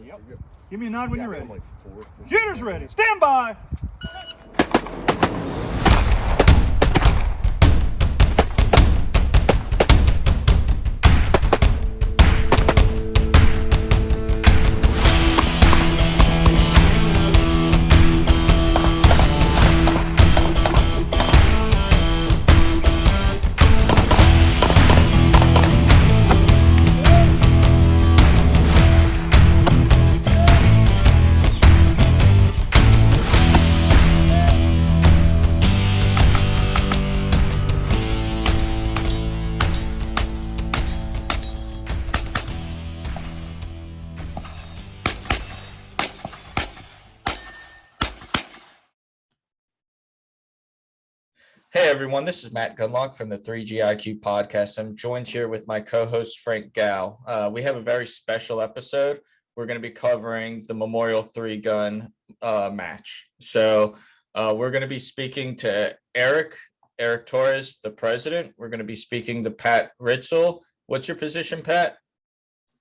Yep. Give me a nod when you're ready. Like fourth. Shooter's ready. Stand by. Hey everyone, this is Matt Gunlock from the 3GIQ podcast. I'm joined here with my co-host Frank Gow. We have a very special episode. We're going to be covering the Memorial 3-gun match. So we're going to be speaking to Eric Torres, the president. We're going to be speaking to Pat Ritzel. What's your position, Pat?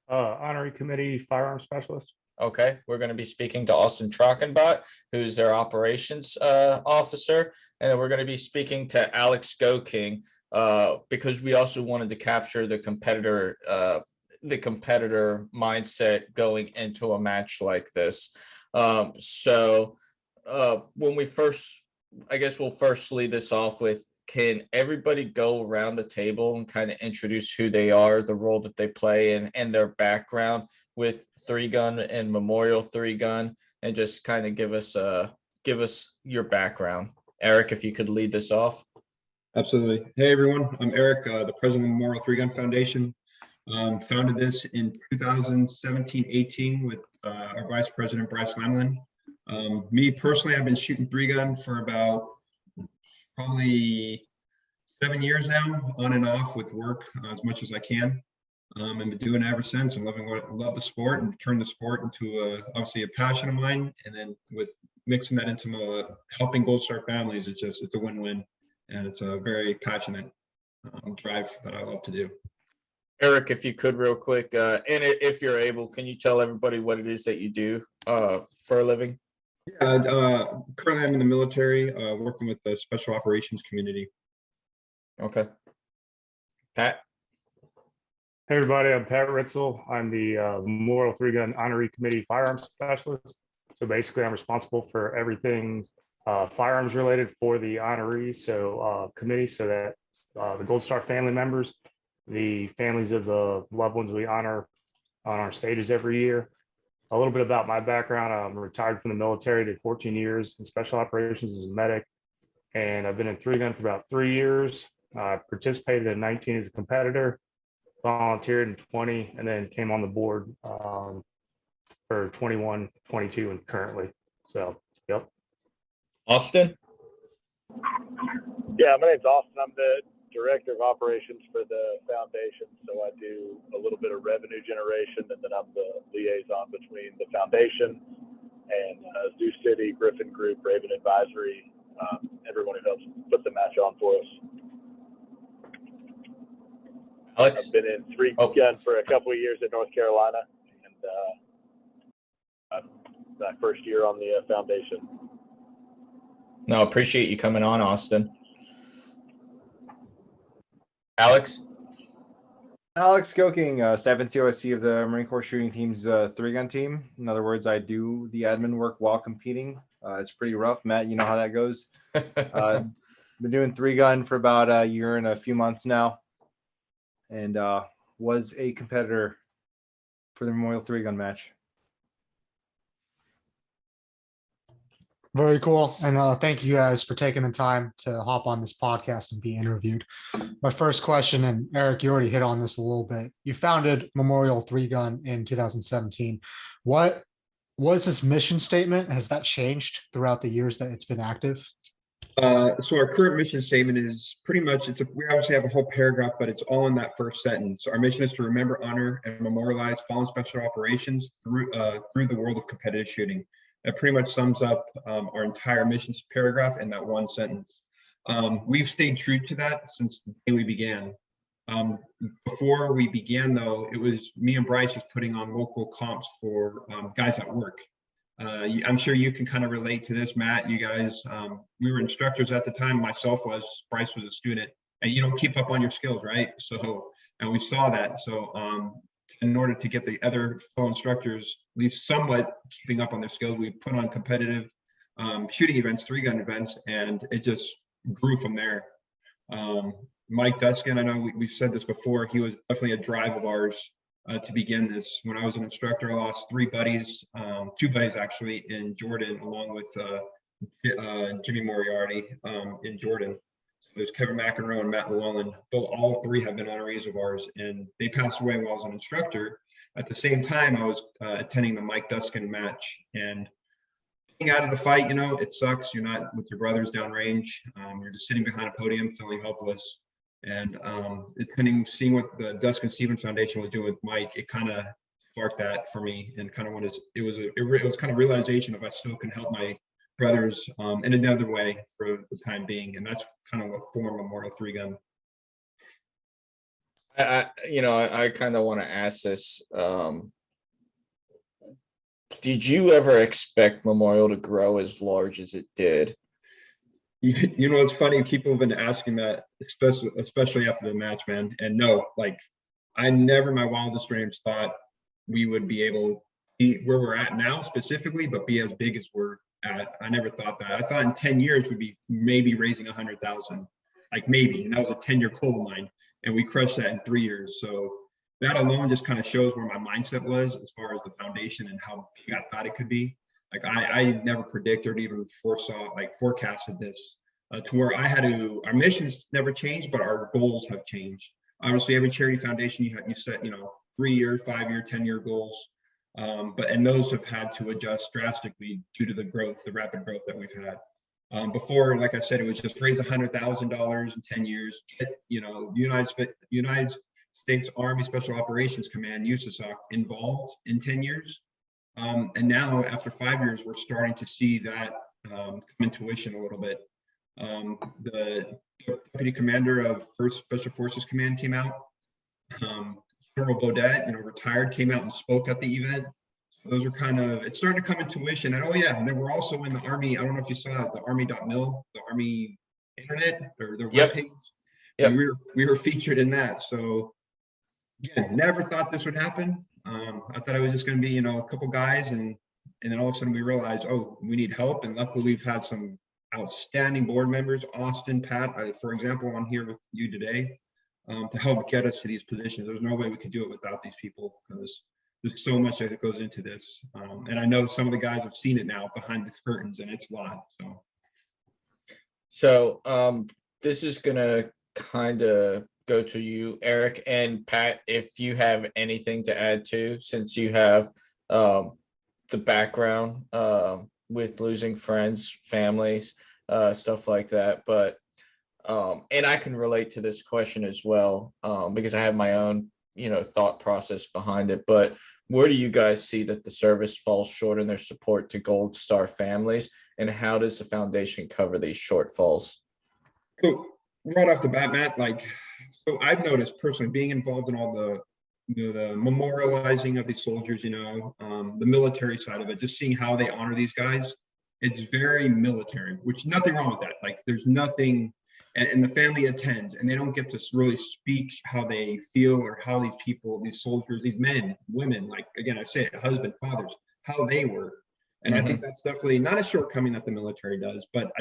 Honorary Committee Firearms Specialist. Okay, we're going to be speaking to Austin Trockenbot, who's their operations officer. And then we're going to be speaking to Alex Goking because we also wanted to capture the competitor mindset going into a match like this. So when we first, I guess we'll first lead this off with, can everybody go around the table and kind of introduce who they are, the role that they play, and their background with 3-gun and Memorial 3-gun, and just kind of give us your background. Eric, if you could lead this off. Absolutely. Hey, everyone. I'm Eric, the president of the Memorial 3-Gun Foundation. Founded this in 2017-18 with our vice president, Bryce Lamlin. Me personally, I've been shooting 3-gun for about probably 7 years now, on and off with work as much as I can. And been doing it ever since. I love the sport and turned the sport into obviously a passion of mine. And then with mixing that into helping Gold Star families, it's a win-win, and it's a very passionate drive that I love to do. Eric, if you could real quick, and if you're able, can you tell everybody what it is that you do for a living? Yeah, currently I'm in the military, working with the special operations community. Okay. Pat? Hey everybody, I'm Pat Ritzel. I'm the Memorial 3-Gun Honorary Committee Firearms Specialist. So basically, I'm responsible for everything firearms related for the honoree committee, so that the Gold Star family members, the families of the loved ones we honor on our stages every year. A little bit about my background: I'm retired from the military, did 14 years in special operations as a medic, and I've been in 3-gun for about 3 years. I participated in 19 as a competitor, volunteered in 20, and then came on the board for 21, 22, and currently. So, yep. Austin? Yeah, my name's Austin. I'm the director of operations for the foundation. So I do a little bit of revenue generation, and then I'm the liaison between the foundation and Zoo City, Griffin Group, Raven Advisory, everyone who helps put the match on for us. Alex? I've been in 3-gun for a couple of years in North Carolina, and my first year on the foundation. No, appreciate you coming on, Austin. Alex? Alex Goking, 7th COSC of the Marine Corps Shooting Team's 3-gun team. In other words, I do the admin work while competing. It's pretty rough. Matt, you know how that goes. Been doing 3-gun for about a year and a few months now, and was a competitor for the Memorial 3-gun match. Very cool. And thank you guys for taking the time to hop on this podcast and be interviewed. My first question, and Eric, you already hit on this a little bit. You founded Memorial 3-Gun in 2017. What was this mission statement? Has that changed throughout the years that it's been active? So our current mission statement is pretty much, we obviously have a whole paragraph, but it's all in that first sentence. So our mission is to remember, honor, and memorialize fallen special operations through the world of competitive shooting. That pretty much sums up our entire missions paragraph in that one sentence. We've stayed true to that since the day we began. Before we began, though, it was me and Bryce was putting on local comps for guys at work. I'm sure you can kind of relate to this, Matt. You guys, we were instructors at the time. Myself was, Bryce was a student, and you don't keep up on your skills, right? So, and we saw that. So, in order to get the other fellow instructors at least somewhat keeping up on their skills, we put on competitive shooting events, 3-gun events, and it just grew from there. Mike Duskin, I know we've said this before, he was definitely a drive of ours to begin this. When I was an instructor, I lost 3 buddies, 2 buddies actually in Jordan, along with Jimmy Moriarty in Jordan. So there's Kevin McEnroe and Matt Llewellyn. All 3 have been honorees of ours, and they passed away while I was an instructor. At the same time, I was attending the Mike Duskin match, and getting out of the fight, you know, it sucks. You're not with your brothers downrange. You're just sitting behind a podium feeling helpless. And seeing what the Duskin Stevens Foundation was doing with Mike, it kind of sparked that for me, and kind of it was kind of realization of I still can help my brothers in another way for the time being, and that's kind of what formed Memorial 3-Gun. I kind of want to ask this. Did you ever expect Memorial to grow as large as it did? You know, it's funny. People have been asking that, especially after the match, man. And no, like, I never, in my wildest dreams, thought we would be able to be where we're at now, specifically, but be as big as we're at. I never thought that. I thought in 10 years we'd be maybe raising 100,000, like maybe. And that was a 10-year goal of mine, and we crushed that in 3 years. So that alone just kind of shows where my mindset was as far as the foundation and how big I thought it could be. Like I never predicted or even forecasted this to where I had to. Our missions never changed, but our goals have changed. Obviously, every charity foundation you set, 3-year, 5-year, 10-year goals, and those have had to adjust drastically due to the rapid growth that we've had. Before, like I said, it was just raise $100,000 in 10 years. Get United States Army Special Operations Command USASOC involved in 10 years. And now, after 5 years, we're starting to see that come into fruition a little bit. The deputy commander of 1st Special Forces Command came out. General Baudet, retired, came out and spoke at the event. So those are it's starting to come into fruition. And and then we're also in the Army. I don't know if you saw it, the Army.mil, the Army internet or their webpage. Yep. And we were featured in that. So again, never thought this would happen. I thought it was just going to be, a couple guys, and then all of a sudden we realized, oh, we need help. And luckily we've had some outstanding board members, Austin, Pat, for example, on here with you today, to help get us to these positions. There's no way we could do it without these people, because there's so much that goes into this. And I know some of the guys have seen it now behind the curtains, and it's a lot. So this is going to kind of go to you, Eric, and Pat, if you have anything to add to, since you have the background with losing friends, families, stuff like that. But and I can relate to this question as well, because I have my own thought process behind it. But where do you guys see that the service falls short in their support to Gold Star families, and how does the foundation cover these shortfalls? So right off the bat, Matt, so I've noticed personally, being involved in all the memorializing of these soldiers, the military side of it, just seeing how they honor these guys, it's very military, which nothing wrong with that. Like, there's nothing, and the family attends, and they don't get to really speak how they feel, or how these people, these soldiers, these men, women, like, again, I say it, husband, fathers, how they were. And I think that's definitely not a shortcoming that the military does, but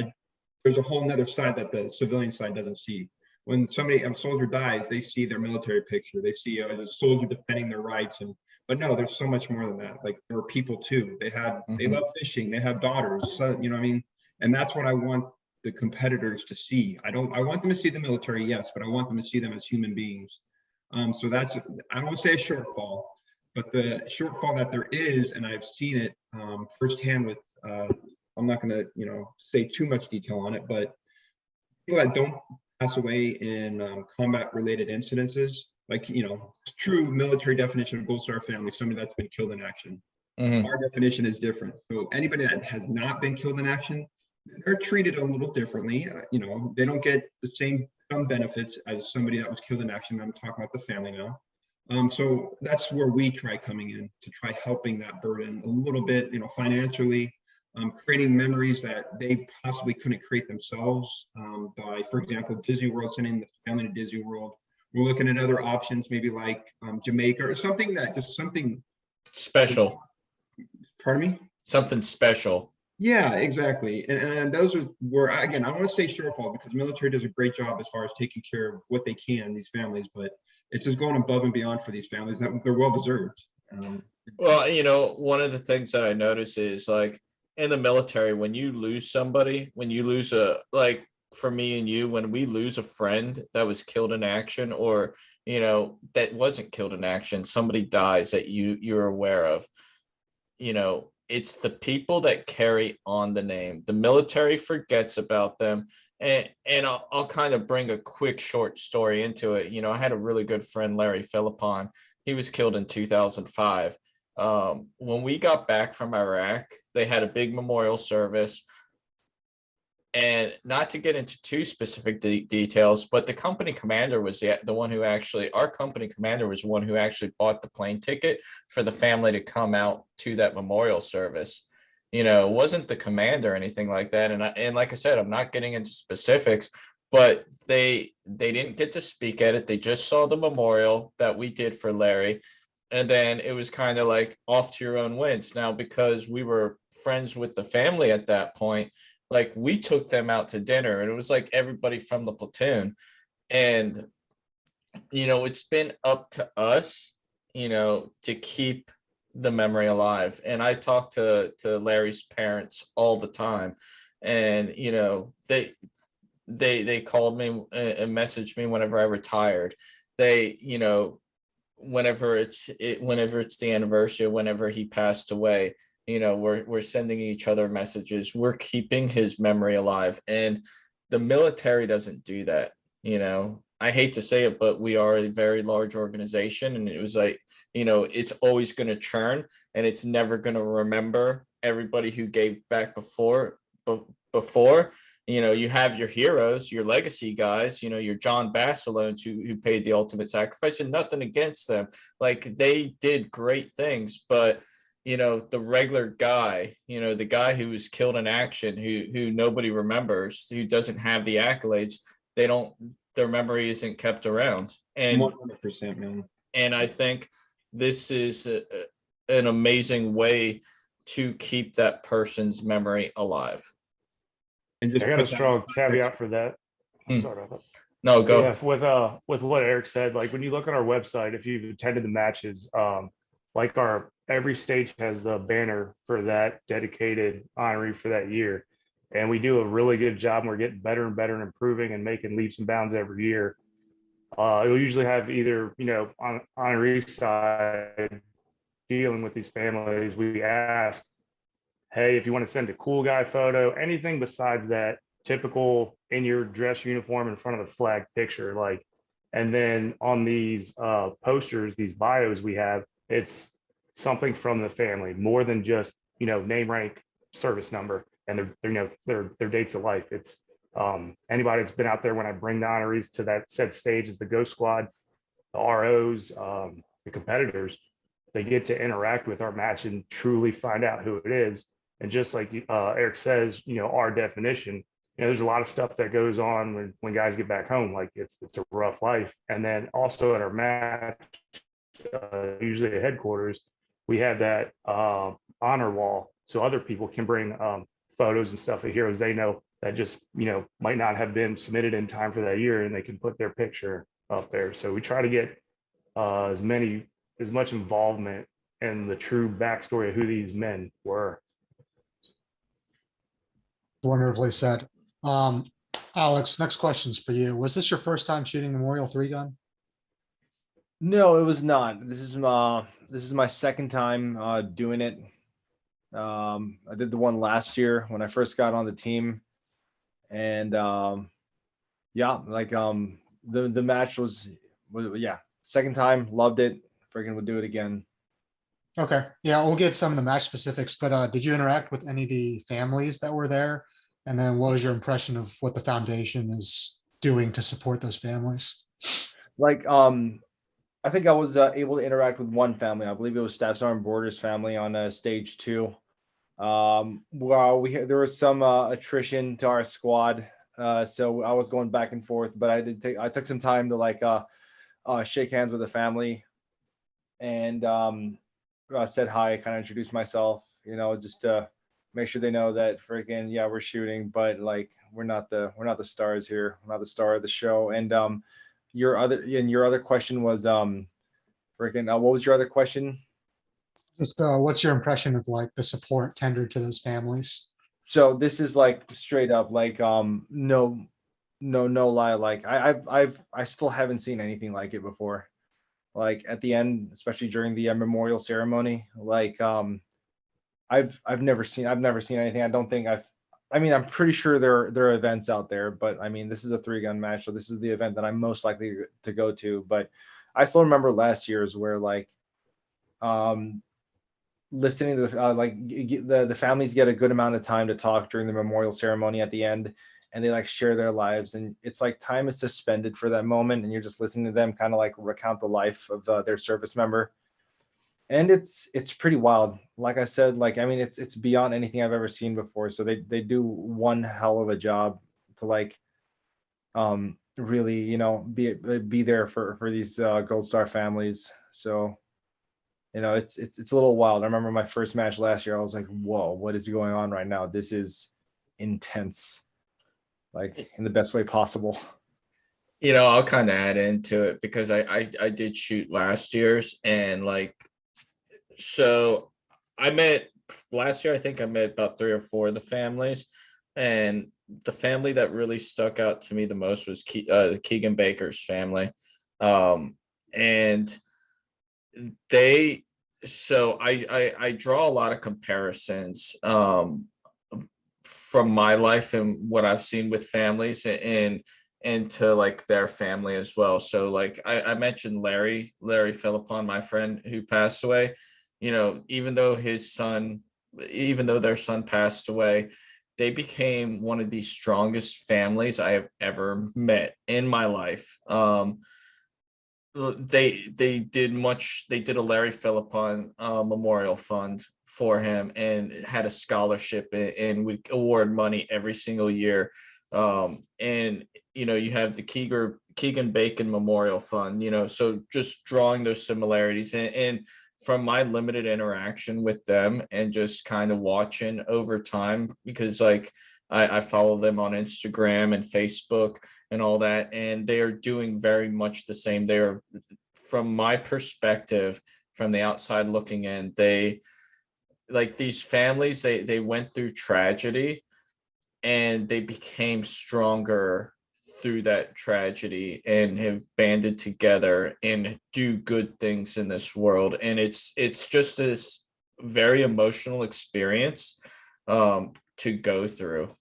there's a whole nother side that the civilian side doesn't see. When a soldier dies, they see their military picture. They see a soldier defending their rights, but no, there's so much more than that. Like, there were people too. They love fishing. They have daughters. So, what I mean? And that's what I want the competitors to see. I want them to see the military, yes, but I want them to see them as human beings. So that's, I don't want to say a shortfall, but the shortfall that there is, and I've seen it firsthand with, I'm not going to, say too much detail on it, but people that don't pass away in combat-related incidences, like, true military definition of Gold Star family, somebody that's been killed in action. Our definition is different. So anybody that has not been killed in action, they're treated a little differently. They don't get the same some benefits as somebody that was killed in action. I'm talking about the family now. So that's where we try coming in to try helping that burden a little bit, financially, creating memories that they possibly couldn't create themselves by, for example, Disney World, sending the family to Disney World. We're looking at other options, maybe like Jamaica or something that just something Special, pardon me? something special. Yeah, exactly. And those are where, again, I want to say shortfall because the military does a great job as far as taking care of what they can, these families, but it's just going above and beyond for these families that they're well deserved. Well, one of the things that I notice is like in the military, when you lose somebody, when you lose like for me and you, when we lose a friend that was killed in action or, that wasn't killed in action, somebody dies that you're aware of, it's the people that carry on the name. The military forgets about them. And I'll kind of bring a quick short story into it. I had a really good friend, Larry Philippon. He was killed in 2005. When we got back from Iraq, they had a big memorial service. And not to get into too specific details, but the company commander was the one who actually, our company commander was the one who actually bought the plane ticket for the family to come out to that memorial service. It wasn't the commander or anything like that. And like I said, I'm not getting into specifics, but they didn't get to speak at it. They just saw the memorial that we did for Larry. And then it was kind of like off to your own winds. Now, because we were friends with the family at that point, like we took them out to dinner and it was like everybody from the platoon. And, it's been up to us, to keep the memory alive. And I talk to Larry's parents all the time. And, they called me and messaged me whenever I retired. They, whenever it's the anniversary, whenever he passed away, we're sending each other messages. We're keeping his memory alive. And the military doesn't do that. I hate to say it, but we are a very large organization. And it was like, it's always going to churn and it's never going to remember everybody who gave back before. You have your heroes, your legacy guys, your John Bassalones who paid the ultimate sacrifice, and nothing against them. Like they did great things, but the regular guy, the guy who was killed in action, who nobody remembers, who doesn't have the accolades, their memory isn't kept around. And 100%, man. And I think this is an amazing way to keep that person's memory alive. And I just got a put that in strong context. caveat for that. I'm sorry about that. No, go. Yeah, with what Eric said, like when you look on our website, if you've attended the matches, like every stage has the banner for that dedicated honoree for that year. And we do a really good job and we're getting better and better and improving and making leaps and bounds every year. It'll usually have either, on honoree side, dealing with these families, we ask, hey, if you want to send a cool guy photo, anything besides that typical in your dress uniform in front of the flag picture, like, and then on these posters, these bios we have, it's something from the family, more than just, name, rank, service number, and their dates of life. It's anybody that's been out there when I bring the honorees to that said stage is the Ghost Squad, the ROs, the competitors, they get to interact with our match and truly find out who it is. And just like Eric says, our definition, there's a lot of stuff that goes on when guys get back home, like it's a rough life. And then also at our match, usually at headquarters, we have that honor wall, so other people can bring photos and stuff of heroes they know that just might not have been submitted in time for that year, and they can put their picture up there. So we try to get as much involvement in the true backstory of who these men were. Wonderfully said. Alex, next question's for you. Was this your first time shooting Memorial 3-gun? No, it was not. This is my second time doing it. I did the one last year when I first got on the team, and yeah, like the match was second time, loved it. Freaking would do it again. Okay, yeah, we'll get some of the match specifics, but did you interact with any of the families that were there? And then what was your impression of what the foundation is doing to support those families? Like, I think I was able to interact with one family. I believe it was Staff Sergeant Borders' family on stage 2. Well, there was some attrition to our squad, so I was going back and forth. But I took some time to like shake hands with the family and said hi, kind of introduced myself. Just to make sure they know that freaking yeah, we're shooting, but like we're not the stars here. We're not the star of the show. And your other question was freaking what was your other question? Just what's your impression of like the support tendered to those families? So this is like straight up like no lie, like I still haven't seen anything like it before. Like at the end, especially during the memorial ceremony, like I've never seen anything. I don't think I mean, I'm pretty sure there are events out there, but I mean, this is a 3-gun match, so this is the event that I'm most likely to go to. But I still remember last year's where like listening to the families get a good amount of time to talk during the memorial ceremony at the end, and they like share their lives, and it's like time is suspended for that moment, and you're just listening to them kind of like recount the life of their service member. And it's pretty wild. Like I said, like I mean, it's beyond anything I've ever seen before. So they do one hell of a job to like really be there for these Gold Star families. So it's a little wild. I remember my first match last year. I was like, whoa, what is going on right now? This is intense, like in the best way possible. I'll kind of add into it because I did shoot last year's, and like, so I met last year, I think I met about 3 or 4 of the families, and the family that really stuck out to me the most was the Keegan Baker's family. And they so I draw a lot of comparisons from my life and what I've seen with families and to like their family as well. So like I mentioned Larry Philippon, my friend who passed away. Even though their son passed away, they became one of the strongest families I have ever met in my life. They did a Larry Philippon memorial fund for him and had a scholarship and would award money every single year. And you have the Keegan Bacon Memorial Fund, so just drawing those similarities and from my limited interaction with them and just kind of watching over time, because like I follow them on Instagram and Facebook and all that, and they are doing very much the same. They are, from my perspective, from the outside looking in, they like these families, they went through tragedy and they became stronger through that tragedy and have banded together and do good things in this world. And it's just this very emotional experience to go through.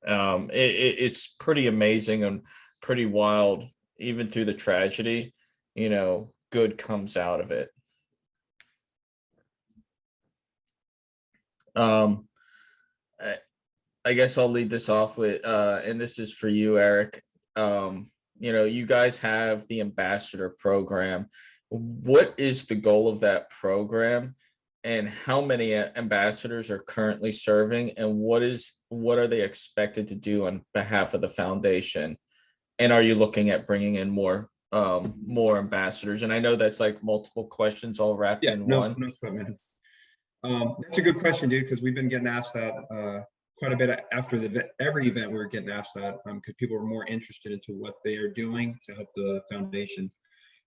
It's pretty amazing and pretty wild. Even through the tragedy, good comes out of it. I guess I'll lead this off with, and this is for you, Eric. You guys have the ambassador program. What is the goal of that program, and how many ambassadors are currently serving, and what are they expected to do on behalf of the foundation? And are you looking at bringing in more ambassadors? And I know that's like multiple questions all wrapped in one. No sweat, man. That's a good question, dude, because we've been getting asked that quite a bit after every event. We were getting asked that because people were more interested into what they are doing to help the foundation.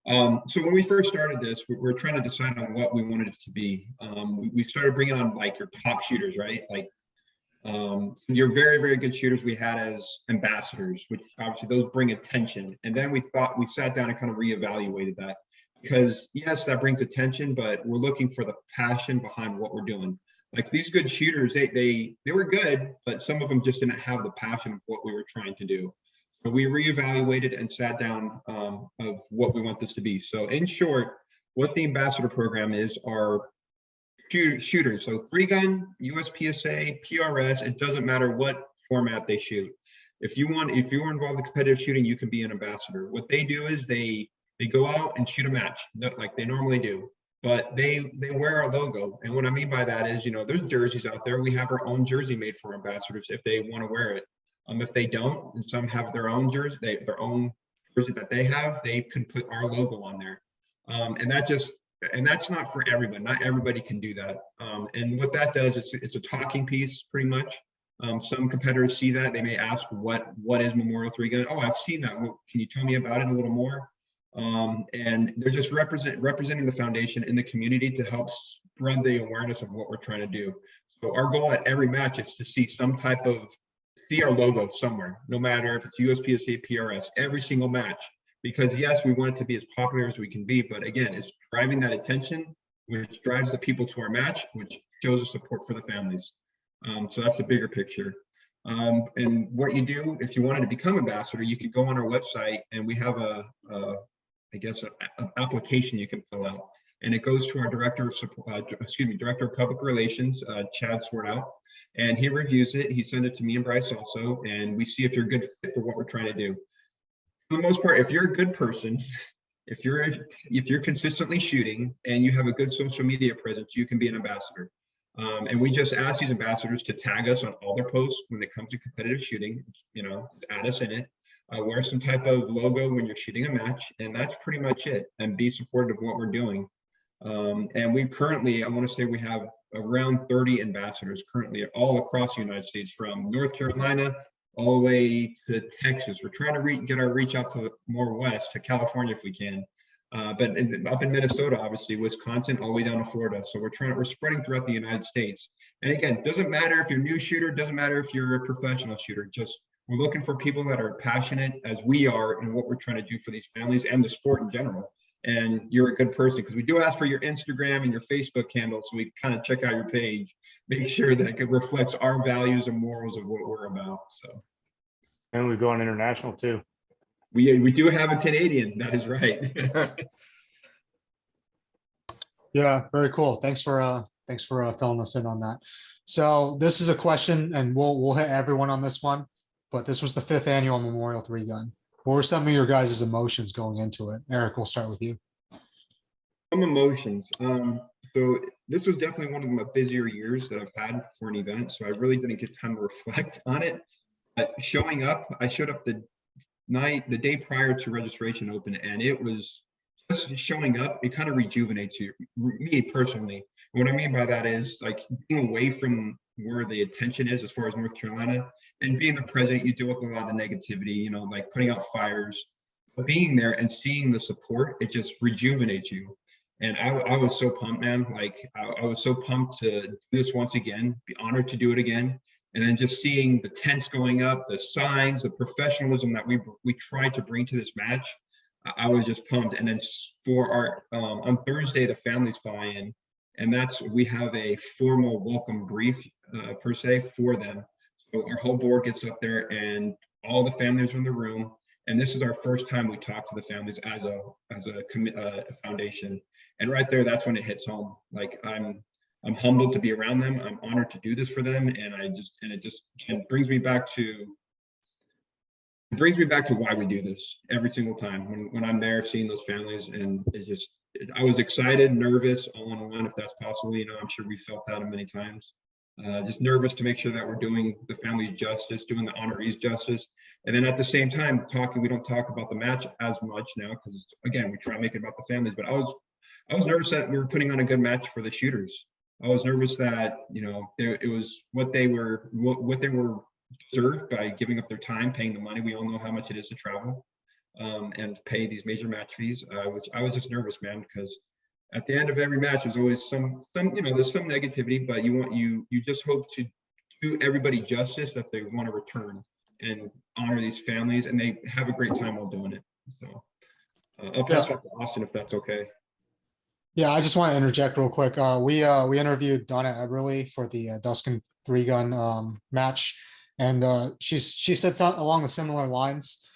So when we first started this, we were trying to decide on what we wanted it to be. We started bringing on like your top shooters, right? Like your very, very good shooters we had as ambassadors, which obviously those bring attention. And then we sat down and kind of reevaluated that, because yes, that brings attention, but we're looking for the passion behind what we're doing. Like these good shooters, they were good, but some of them just didn't have the passion of what we were trying to do. So we reevaluated and sat down of what we want this to be. So in short, what the ambassador program is are shooters. So 3-gun, USPSA, PRS, it doesn't matter what format they shoot. if you are involved in competitive shooting, you can be an ambassador. What they do is they go out and shoot a match, like they normally do, but they wear our logo. And what I mean by that is, there's jerseys out there. We have our own jersey made for ambassadors if they want to wear it. If they don't, and some have their own jersey, their own jersey that they have, they can put our logo on there. And that's not for everyone. Not everybody can do that. And what that does, it's a talking piece pretty much. Some competitors see that, they may ask, what is Memorial 3-Gun? Oh, I've seen that. Well, can you tell me about it a little more? And they're just representing the foundation in the community to help spread the awareness of what we're trying to do. So our goal at every match is to see our logo somewhere, no matter if it's USPSA, PRS, every single match. Because yes, we want it to be as popular as we can be, but again, it's driving that attention, which drives the people to our match, which shows the support for the families. So that's the bigger picture. And what you do, if you wanted to become ambassador, you could go on our website, and we have an application you can fill out, and it goes to our director of public relations, Chad Swartout, and he reviews it. He sent it to me and Bryce also, and we see if you're a good fit for what we're trying to do. For the most part, if you're a good person, if you're consistently shooting and you have a good social media presence, you can be an ambassador. And we just ask these ambassadors to tag us on all their posts when it comes to competitive shooting, add us in it, wear some type of logo when you're shooting a match, and that's pretty much it, and be supportive of what we're doing. And we currently, I want to say we have around 30 ambassadors currently all across the United States, from North Carolina all the way to Texas. We're trying to get our reach out to more west, to California if we can. But up in Minnesota, obviously, Wisconsin, all the way down to Florida. So we're spreading throughout the United States. And again, doesn't matter if you're a new shooter, doesn't matter if you're a professional shooter, we're looking for people that are passionate as we are in what we're trying to do for these families and the sport in general. And you're a good person, because we do ask for your Instagram and your Facebook handle, so we kind of check out your page, make sure that it reflects our values and morals of what we're about. So, And we've gone international too. we do have a Canadian, that is right. Yeah, very cool. Thanks for filling us in on that. So this is a question, and we'll hit everyone on this one, but this was the 5th annual Memorial 3-Gun. What were some of your guys' emotions going into it? Eric, we'll start with you. Some emotions. So this was definitely one of my busier years that I've had for an event, so I really didn't get time to reflect on it. But I showed up the day prior to registration open, and it was just showing up. It kind of rejuvenates me personally. What I mean by that is, like, being away from where the attention is as far as North Carolina, and being the president, you deal with a lot of negativity, like putting out fires. But being there and seeing the support, it just rejuvenates you. And I was so pumped, man. Like, I was so pumped to do this once again, be honored to do it again. And then just seeing the tents going up, the signs, the professionalism that we tried to bring to this match, I was just pumped. And then for our on Thursday, the families fly in, and we have a formal welcome brief per se for them. So our whole board gets up there, and all the families are in the room. And this is our first time we talk to the families as a foundation. And right there, that's when it hits home. Like, I'm humbled to be around them. I'm honored to do this for them, and it brings me back to why we do this every single time when I'm there seeing those families. And I was excited, nervous, all in one, if that's possible. I'm sure we felt that many times. Just nervous to make sure that we're doing the families justice, doing the honorees justice. And then at the same time, we don't talk about the match as much now, because again, we try to make it about the families. But I was nervous that we were putting on a good match for the shooters. I was nervous that, it was what they were deserved by giving up their time, paying the money. We all know how much it is to travel and pay these major match fees. Which I was just nervous, man, because at the end of every match, there's always there's some negativity, but you just hope to do everybody justice that they want to return and honor these families, and they have a great time while doing it. So I'll pass off to Austin, if that's okay. Yeah, I just want to interject real quick. We interviewed Donna Eberly for the Duskin 3-Gun match, and she said something along the similar lines.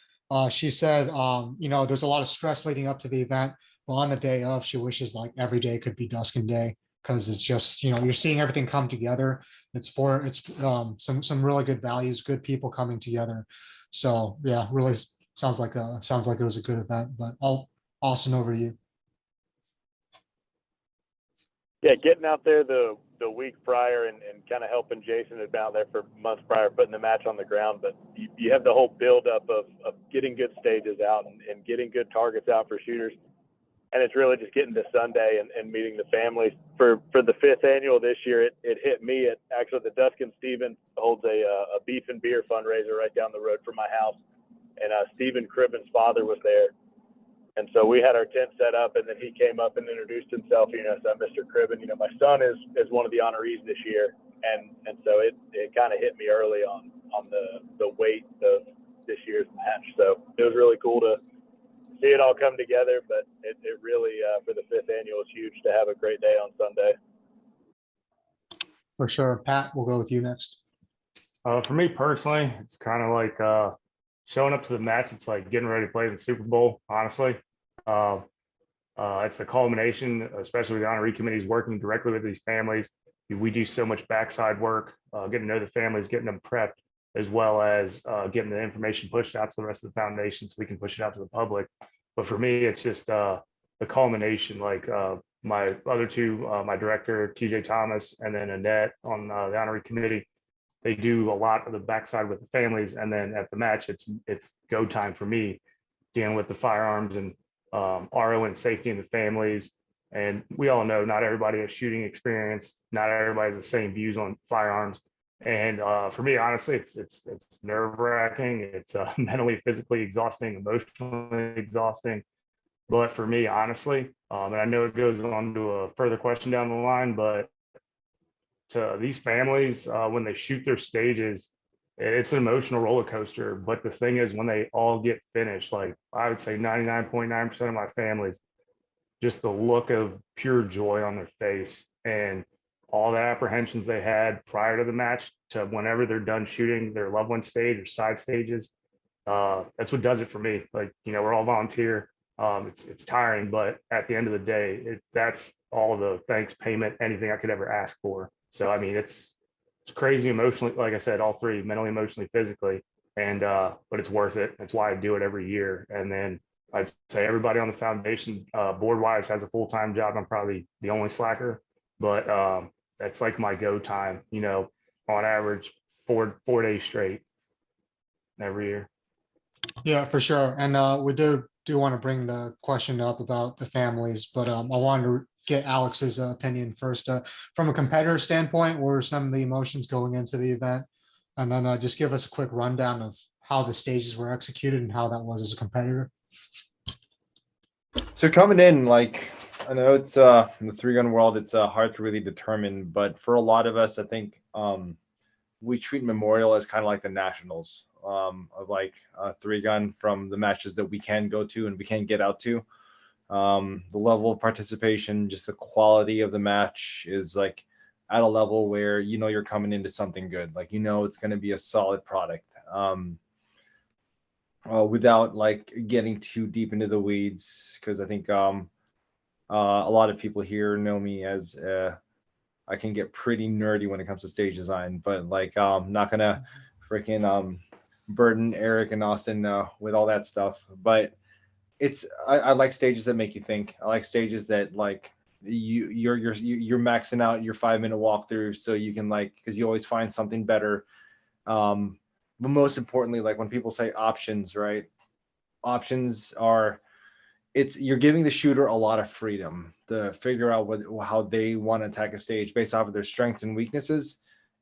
She said, there's a lot of stress leading up to the event, but on the day of, she wishes like every day could be Duskin Day, because it's just, you're seeing everything come together. It's some really good values, good people coming together. So yeah, really sounds like it was a good event. But Austin, over to you. Yeah, getting out there the week prior and kind of helping Jason had been out there for months prior, putting the match on the ground. But you have the whole buildup of getting good stages out and getting good targets out for shooters. And it's really just getting to Sunday and meeting the families. For the 5th annual this year, it hit me at actually the Duskin Stevens holds a beef and beer fundraiser right down the road from my house. And Stephen Cribben's father was there. And so we had our tent set up, and then he came up and introduced himself. So Mr. Cribben, my son is one of the honorees this year, and so it kind of hit me early on the weight of this year's match. So it was really cool to see it all come together. But it really for the 5th annual is huge to have a great day on Sunday. For sure. Pat, we'll go with you next. For me personally, it's kind of like showing up to the match. It's like getting ready to play the Super Bowl, honestly. It's the culmination, especially with the honoree committees working directly with these families. We do so much backside work, getting to know the families, getting them prepped, as well as getting the information pushed out to the rest of the foundation so we can push it out to the public. But for me, it's just the culmination, like my other two, my director, TJ Thomas, and then Annette on the honoree committee. They do a lot of the backside with the families. And then at the match, it's go time for me, dealing with the firearms and RO and safety in the families. And we all know not everybody has shooting experience. Not everybody has the same views on firearms. And for me, honestly, it's nerve wracking. It's mentally, physically exhausting, emotionally exhausting. But for me, honestly, and I know it goes on to a further question down the line, but to these families, when they shoot their stages, it's an emotional roller coaster. But the thing is, when they all get finished, like I would say 99.9% of my families, just the look of pure joy on their face and all the apprehensions they had prior to the match to whenever they're done shooting their loved one stage or side stages. That's what does it for me. Like, we're all volunteer. It's tiring, but at the end of the day, that's all the thanks, payment, anything I could ever ask for. So, I mean, it's crazy emotionally, like I said, all three, mentally, emotionally, physically, and but it's worth it. That's why I do it every year. And then I'd say everybody on the foundation, board wise, has a full-time job. I'm probably the only slacker, but that's like my go time, on average, four days straight every year. Yeah, for sure. And we do want to bring the question up about the families, but I wanted to get Alex's opinion first. From a competitor standpoint, what were some of the emotions going into the event? And then just give us a quick rundown of how the stages were executed and how that was as a competitor. So coming in, like, I know it's in the 3-gun world, it's hard to really determine, but for a lot of us, I think we treat Memorial as kind of like the nationals of like 3-gun from the matches that we can go to and we can get out to. The level of participation, just the quality of the match is like at a level where you're coming into something good. Like it's going to be a solid product. Without like getting too deep into the weeds, because I think a lot of people here know me as I can get pretty nerdy when it comes to stage design, but like I'm not gonna freaking burden Eric and Austin with all that stuff. But I like stages that make you think. I like stages that like you're maxing out your 5-minute walkthrough so you can because you always find something better. But most importantly, like when people say options, right? Options are you're giving the shooter a lot of freedom to figure out how they want to attack a stage based off of their strengths and weaknesses.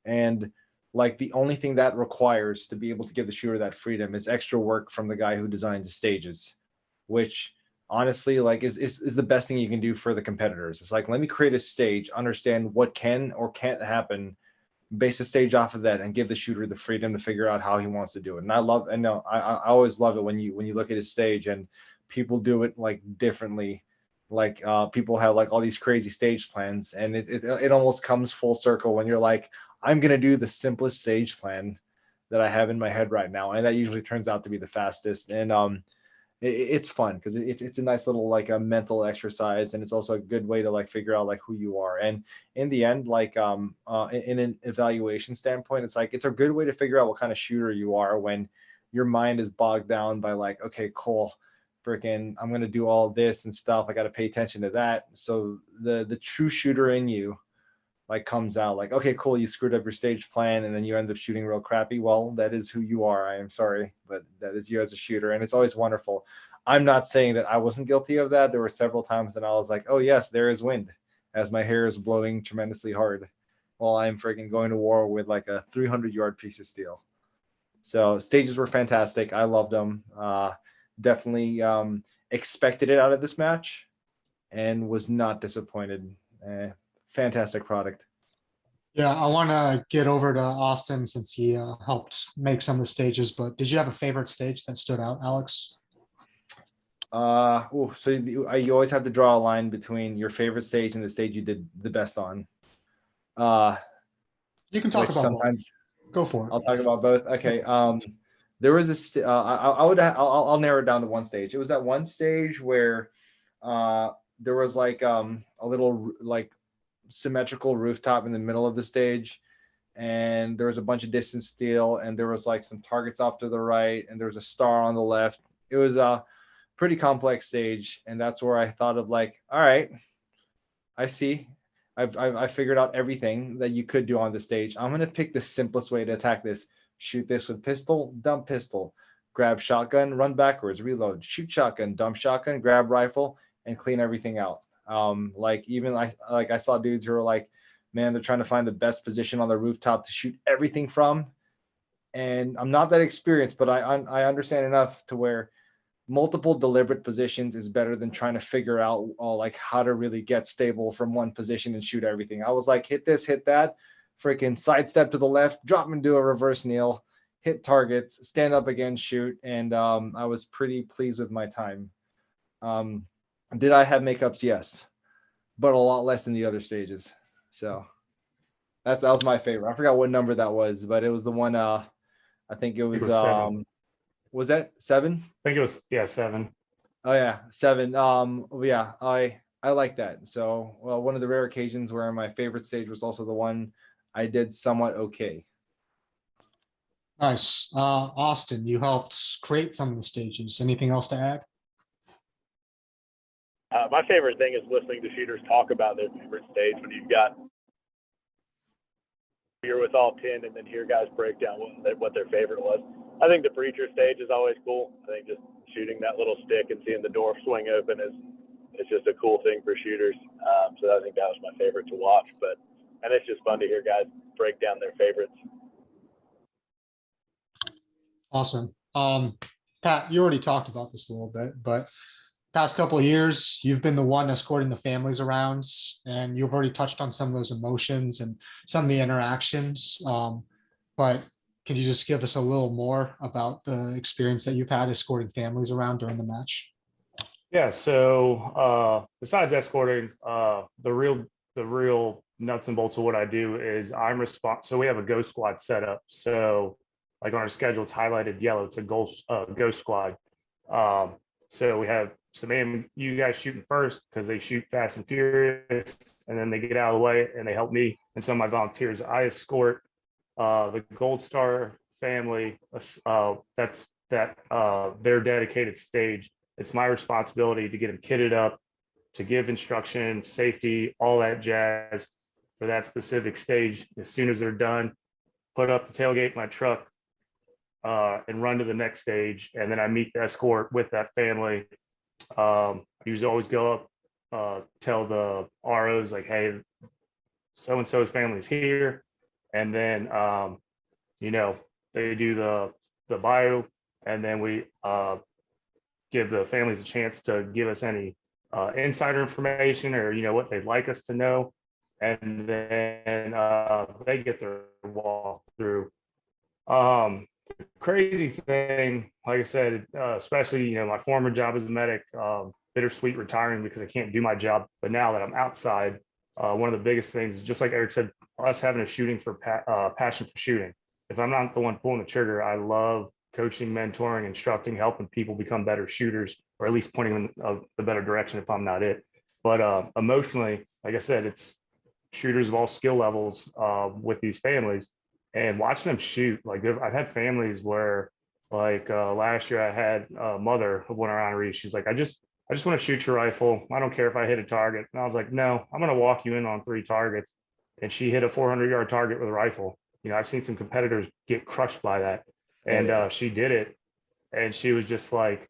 And like the only thing that requires to be able to give the shooter that freedom is extra work from the guy who designs the stages, which honestly like is the best thing you can do for the competitors. It's like, let me create a stage, understand what can or can't happen, base the stage off of that, and give the shooter the freedom to figure out how he wants to do it. And I always love it when you look at his stage and people do it like differently. Like people have like all these crazy stage plans, and it almost comes full circle when you're like, I'm gonna do the simplest stage plan that I have in my head right now, and that usually turns out to be the fastest. And it's fun because it's a nice little like a mental exercise, and it's also a good way to like figure out like who you are. And in the end, like in an evaluation standpoint, it's like it's a good way to figure out what kind of shooter you are when your mind is bogged down by like, okay, cool, freaking, I'm gonna do all this and stuff. I got to pay attention to that. So the true shooter in you like comes out like, okay, cool, you screwed up your stage plan and then you end up shooting real crappy. Well, that is who you are. I am sorry, but that is you as a shooter, and it's always wonderful. I'm not saying that I wasn't guilty of that. There were several times that I was like, oh yes, there is wind, as my hair is blowing tremendously hard while I'm freaking going to war with like a 300-yard piece of steel. So stages were fantastic. I loved them. Definitely expected it out of this match and was not disappointed. Fantastic product. Yeah, I want to get over to Austin since he helped make some of the stages, but did you have a favorite stage that stood out, Alex? So you always have to draw a line between your favorite stage and the stage you did the best on. You can talk which about both. sometimes Go for it. I'll talk about both. Okay. There was I'll narrow it down to one stage. It was that one stage where there was like a little like symmetrical rooftop in the middle of the stage, and there was a bunch of distance steel, and there was like some targets off to the right, and there was a star on the left. It was a pretty complex stage, and that's where I thought of like, all right, I see. I've figured out everything that you could do on the stage. I'm gonna pick the simplest way to attack this. Shoot this with pistol, dump pistol, grab shotgun, run backwards, reload, shoot shotgun, dump shotgun, grab rifle, and clean everything out. Like even I saw dudes who were like, man, they're trying to find the best position on the rooftop to shoot everything from. And I'm not that experienced, but I understand enough to where multiple deliberate positions is better than trying to figure out like how to really get stable from one position and shoot everything. I was like, hit this, hit that, freaking sidestep to the left, drop into a reverse kneel, hit targets, stand up again, shoot. And I was pretty pleased with my time. Did I have makeups? Yes, but a lot less than the other stages. So that was my favorite. I forgot what number that was, but it was the one. I think it was 7. was that 7? I think it was 7. Oh yeah, 7. Yeah, I like that. So one of the rare occasions where my favorite stage was also the one I did somewhat okay. Nice. Austin, you helped create some of the stages. Anything else to add? My favorite thing is listening to shooters talk about their favorite stage when you're with all 10 and then hear guys break down what their favorite was. I think the preacher stage is always cool. I think just shooting that little stick and seeing the door swing open is just a cool thing for shooters. So I think that was my favorite to watch. And it's just fun to hear guys break down their favorites. Awesome. Pat, you already talked about this a little bit, but past couple of years, you've been the one escorting the families around, and you've already touched on some of those emotions and some of the interactions. But can you just give us a little more about the experience that you've had escorting families around during the match? Yeah. So besides escorting, the real nuts and bolts of what I do is I'm responsible. So we have a ghost squad set up. So like on our schedule, it's highlighted yellow. It's a ghost squad. So we have some you guys shooting first because they shoot fast and furious, and then they get out of the way and they help me and some of my volunteers. I escort the Gold Star family. That's their dedicated stage. It's my responsibility to get them kitted up, to give instruction, safety, all that jazz for that specific stage. As soon as they're done, put up the tailgate of my truck and run to the next stage. And then I meet the escort with that family. I usually always go up, tell the ROs like, hey, so-and-so's family is here. And then, they do the bio, and then we give the families a chance to give us any insider information or, what they'd like us to know. And then they get their walkthrough. Crazy thing, like I said, especially, my former job as a medic, bittersweet retiring because I can't do my job. But now that I'm outside, one of the biggest things is just like Eric said, us having a shooting for passion for shooting. If I'm not the one pulling the trigger, I love coaching, mentoring, instructing, helping people become better shooters, or at least pointing them in the better direction if I'm not it. But emotionally, like I said, it's shooters of all skill levels with these families. And watching them shoot, like I've had families where Like last year, I had a mother of one of our honorees. She's like, I just want to shoot your rifle. I don't care if I hit a target. And I was like, no, I'm going to walk you in on 3 targets. And she hit a 400-yard target with a rifle. You know, I've seen some competitors get crushed by that. And she did it. And she was just like,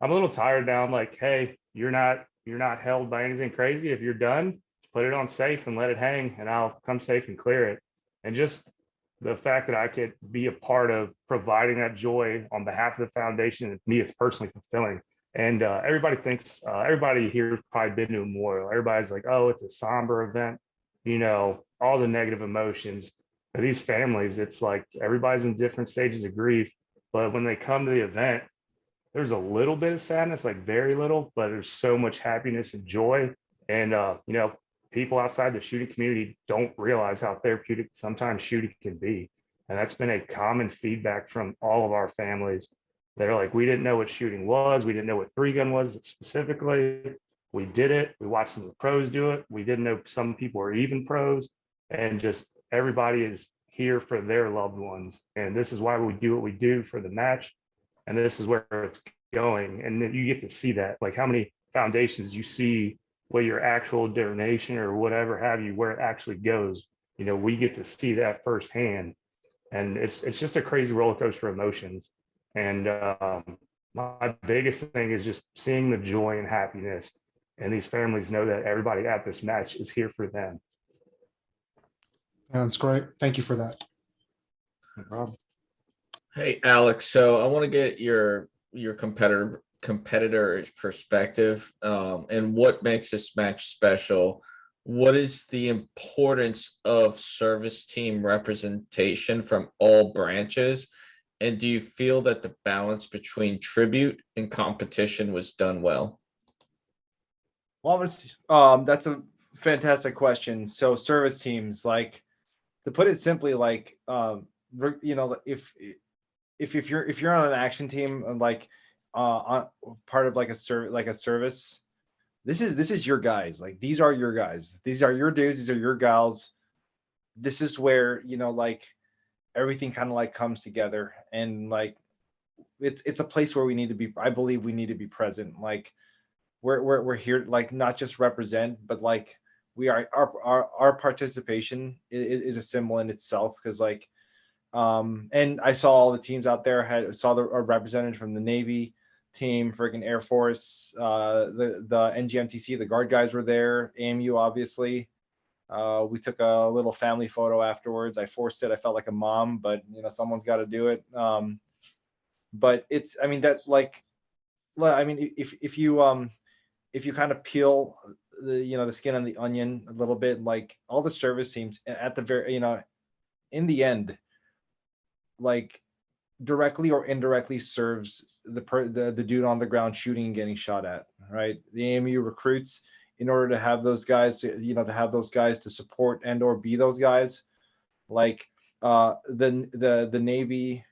I'm a little tired now. I'm like, hey, you're not held by anything crazy. If you're done, put it on safe and let it hang, and I'll come safe and clear it. And just the fact that I could be a part of providing that joy on behalf of the foundation, me, it's personally fulfilling. And everybody thinks, everybody here has probably been to a memorial. Everybody's like, oh, it's a somber event, you know, all the negative emotions. For these families, it's like everybody's in different stages of grief. But when they come to the event, there's a little bit of sadness, like very little, but there's so much happiness and joy. And, you know, people outside the shooting community don't realize how therapeutic sometimes shooting can be. And that's been a common feedback from all of our families. They're like, we didn't know what shooting was. We didn't know what 3-gun was specifically. We did it. We watched some of the pros do it. We didn't know some people were even pros. And just everybody is here for their loved ones. And this is why we do what we do for the match. And this is where it's going. And then you get to see that, like how many foundations you see where your actual donation or whatever have you, where it actually goes. You know, we get to see that firsthand. And it's just a crazy roller coaster of emotions. And my biggest thing is just seeing the joy and happiness. And these families know that everybody at this match is here for them. That's great. Thank you for that. No problem. Hey, Alex. So I want to get your competitor's perspective, and what makes this match special. What is the importance of service team representation from all branches? And do you feel that the balance between tribute and competition was done well? Well, that's a fantastic question. So service teams, like, to put it simply, like, you know, if you're on an action team, like on part of like a service, this is your guys. Like, these are your guys. These are your dudes. These are your gals. This is where, you know, like, everything kind of like comes together, and like it's a place where we need to be. I believe we need to be present. Like, we're here, like, not just represent, but like we are, our participation is a symbol in itself, because like and I saw all the teams out there, saw the representatives from the Navy team, freaking Air Force, the NGMTC, the guard guys were there, AMU obviously. We took a little family photo afterwards. I forced it. I felt like a mom, but you know, someone's got to do it. But it's, I mean, that, like, I mean, if you kind of peel the, you know, the skin on the onion a little bit, like, all the service teams at the very, you know, in the end, like, directly or indirectly serves the dude on the ground shooting and getting shot at, right? The AMU recruits in order to have those guys to support and or be those guys. Like the Navy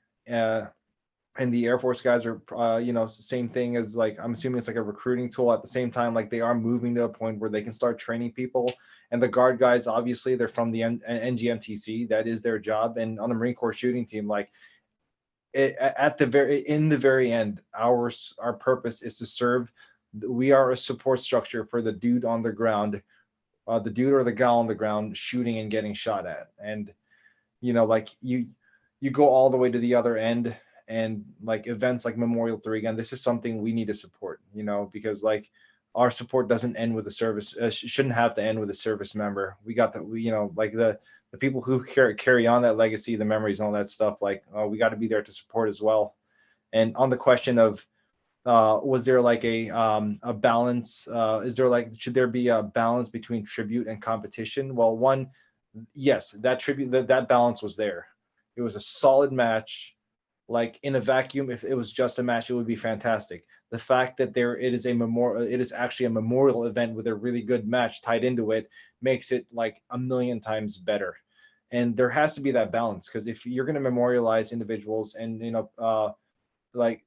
and the Air Force guys are you know, same thing as, like, I'm assuming it's like a recruiting tool. At the same time, like, they are moving to a point where they can start training people. And the guard guys, obviously, they're from the NGMTC. That is their job. And on the Marine Corps shooting team, like, in the very end, our purpose is to serve. We are a support structure for the dude on the ground, the dude or the gal on the ground shooting and getting shot at. And, you know, like, you go all the way to the other end, and like events like Memorial 3-Gun, this is something we need to support, you know, because like our support doesn't end with the service, shouldn't have to end with a service member. We got you know, like the people who carry on that legacy, the memories and all that stuff, like, we got to be there to support as well. And on the question of, was there like a balance? Should there be a balance between tribute and competition? Well, one, yes, that that balance was there. It was a solid match. Like, in a vacuum, if it was just a match, it would be fantastic. The fact that it is actually a memorial event with a really good match tied into it, makes it like a million times better. And there has to be that balance, because if you're going to memorialize individuals and, you know, put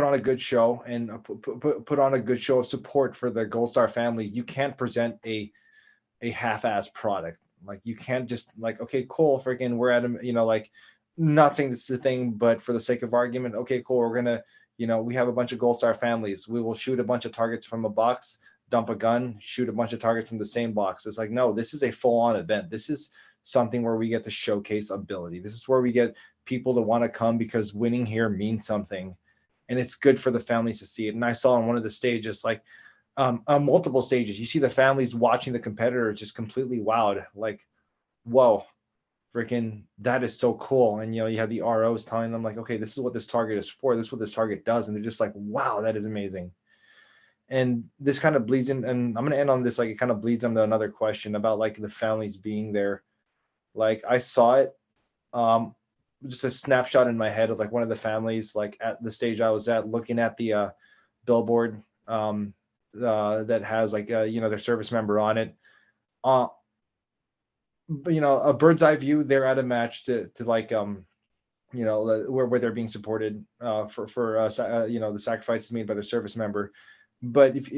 on a good show and put on a good show of support for the Gold Star families, you can't present a half-ass product. Like, you can't just, like, okay, cool, freaking, we're at a, you know, like, not saying this is a thing, but for the sake of argument, okay, cool. We're gonna, we have a bunch of Gold Star families. We will shoot a bunch of targets from a box, dump a gun, shoot a bunch of targets from the same box. It's like, no, this is a full-on event. This is something where we get to showcase ability. This is where we get people to want to come because winning here means something, and it's good for the families to see it. And I saw on one of the stages, like on multiple stages, you see the families watching the competitor just completely wowed, like, whoa, freaking, that is so cool. And you have the ROs telling them like, okay, this is what this target is for, this is what this target does, and they're just like, wow, that is amazing. And this kind of bleeds in, and I'm going to end on this, like it kind of bleeds into another question about like the families being there. Like I saw it, just a snapshot in my head of like one of the families, like at the stage I was at, looking at the billboard that has like their service member on it. But a bird's eye view, they're at a match to like where they're being supported for the sacrifices made by their service member. But if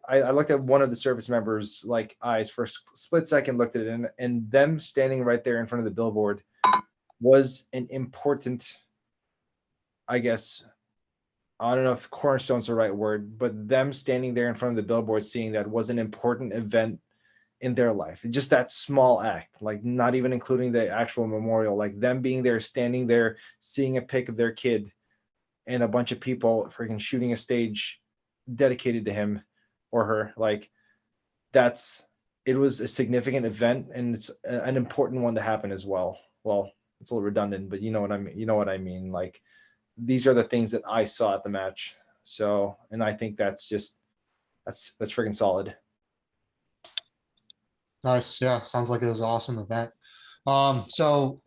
I looked at one of the service members like eyes for a split second, looked at it, and them standing right there in front of the billboard was an important, I guess, I don't know if cornerstone's the right word, but them standing there in front of the billboard, seeing that was an important event in their life. Just that small act, like not even including the actual memorial, like them being there, standing there, seeing a pic of their kid and a bunch of people freaking shooting a stage dedicated to him or her. Like it was a significant event, and it's an important one to happen as well. Well, it's a little redundant, but you know what I mean? Like these are the things that I saw at the match. So, and I think that's freaking solid. Nice. Yeah. Sounds like it was an awesome event. So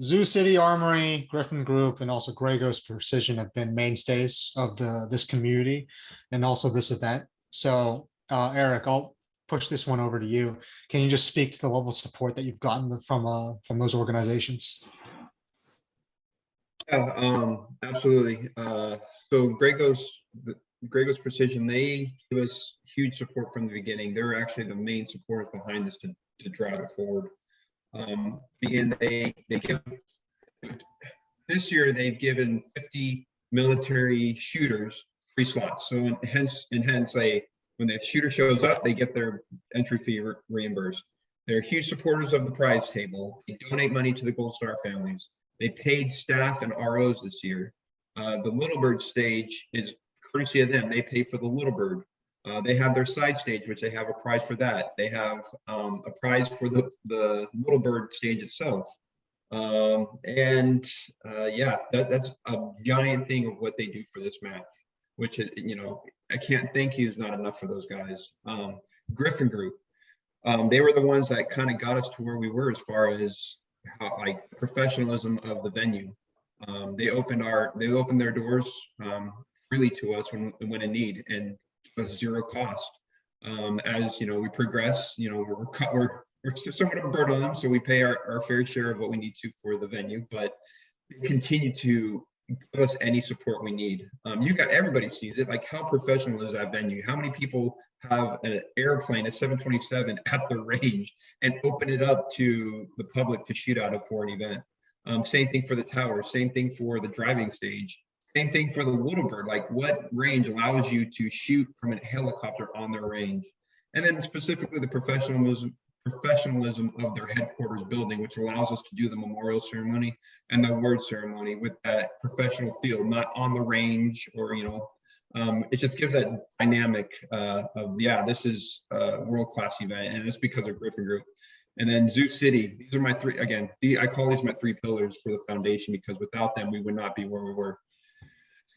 Zoo City Armory, Griffin Group, and also Grey Ghost Precision have been mainstays of this community and also this event. So, Eric, I'll push this one over to you. Can you just speak to the level of support that you've gotten from those organizations? Yeah, absolutely. So Grey Ghost Precision, they give us huge support from the beginning. They're actually the main supporters behind us to drive it forward. Again, they give, this year they've given 50 military shooters free slots. So hence when the shooter shows up, they get their entry fee reimbursed. They're huge supporters of the prize table. They donate money to the Gold Star families. They paid staff and ROs this year. The Little Bird stage is courtesy of them. They pay for the Little Bird. They have their side stage, which they have a prize for that. They have a prize for the Little Bird stage itself. Yeah, that's a giant thing of what they do for this match, which is, I can't thank you is not enough for those guys. Griffin Group, they were the ones that kind of got us to where we were as far as like professionalism of the venue. They opened their doors freely to us when in need, and with zero cost. As we progress, we're somewhat of a burden on them, so we pay our fair share of what we need to for the venue, but they continue to give us any support we need. Everybody sees it, like how professional is that venue? How many people have an airplane, a 727 at the range and open it up to the public to shoot out of for an event? Same thing for the tower, same thing for the driving stage, same thing for the Little Bird. Like what range allows you to shoot from a helicopter on their range? And then specifically the professionalism of their headquarters building, which allows us to do the memorial ceremony and the award ceremony with that professional feel, not on the range or, it just gives that dynamic this is a world-class event, and it's because of Griffin Group. And then Zoo City, these are my three, again, I call these my three pillars for the foundation, because without them, we would not be where we were.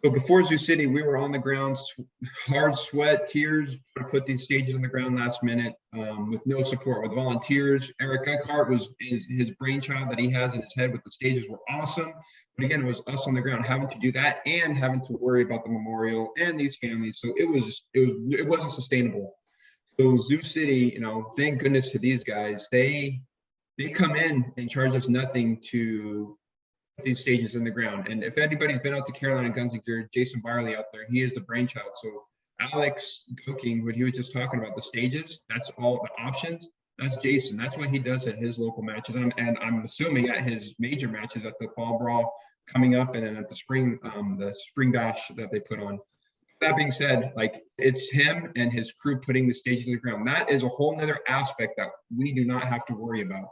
So before Zoo City, we were on the ground, hard sweat, tears, to put these stages on the ground last minute with no support, with volunteers. Eric Eckhart was his brainchild that he has in his head with the stages were awesome. But again, it was us on the ground having to do that and having to worry about the memorial and these families. So it wasn't sustainable. So Zoo City, thank goodness to these guys. They come in and charge us nothing to these stages in the ground. And if anybody's been out to Carolina Guns and Gear, Jason Barley out there, he is the brainchild. So Alex Goking, when he was just talking about the stages, that's all the options. That's Jason. That's what he does at his local matches. And I'm assuming at his major matches at the Fall Brawl coming up, and then at the spring bash that they put on. That being said, like, it's him and his crew putting the stages on the ground. That is a whole nother aspect that we do not have to worry about.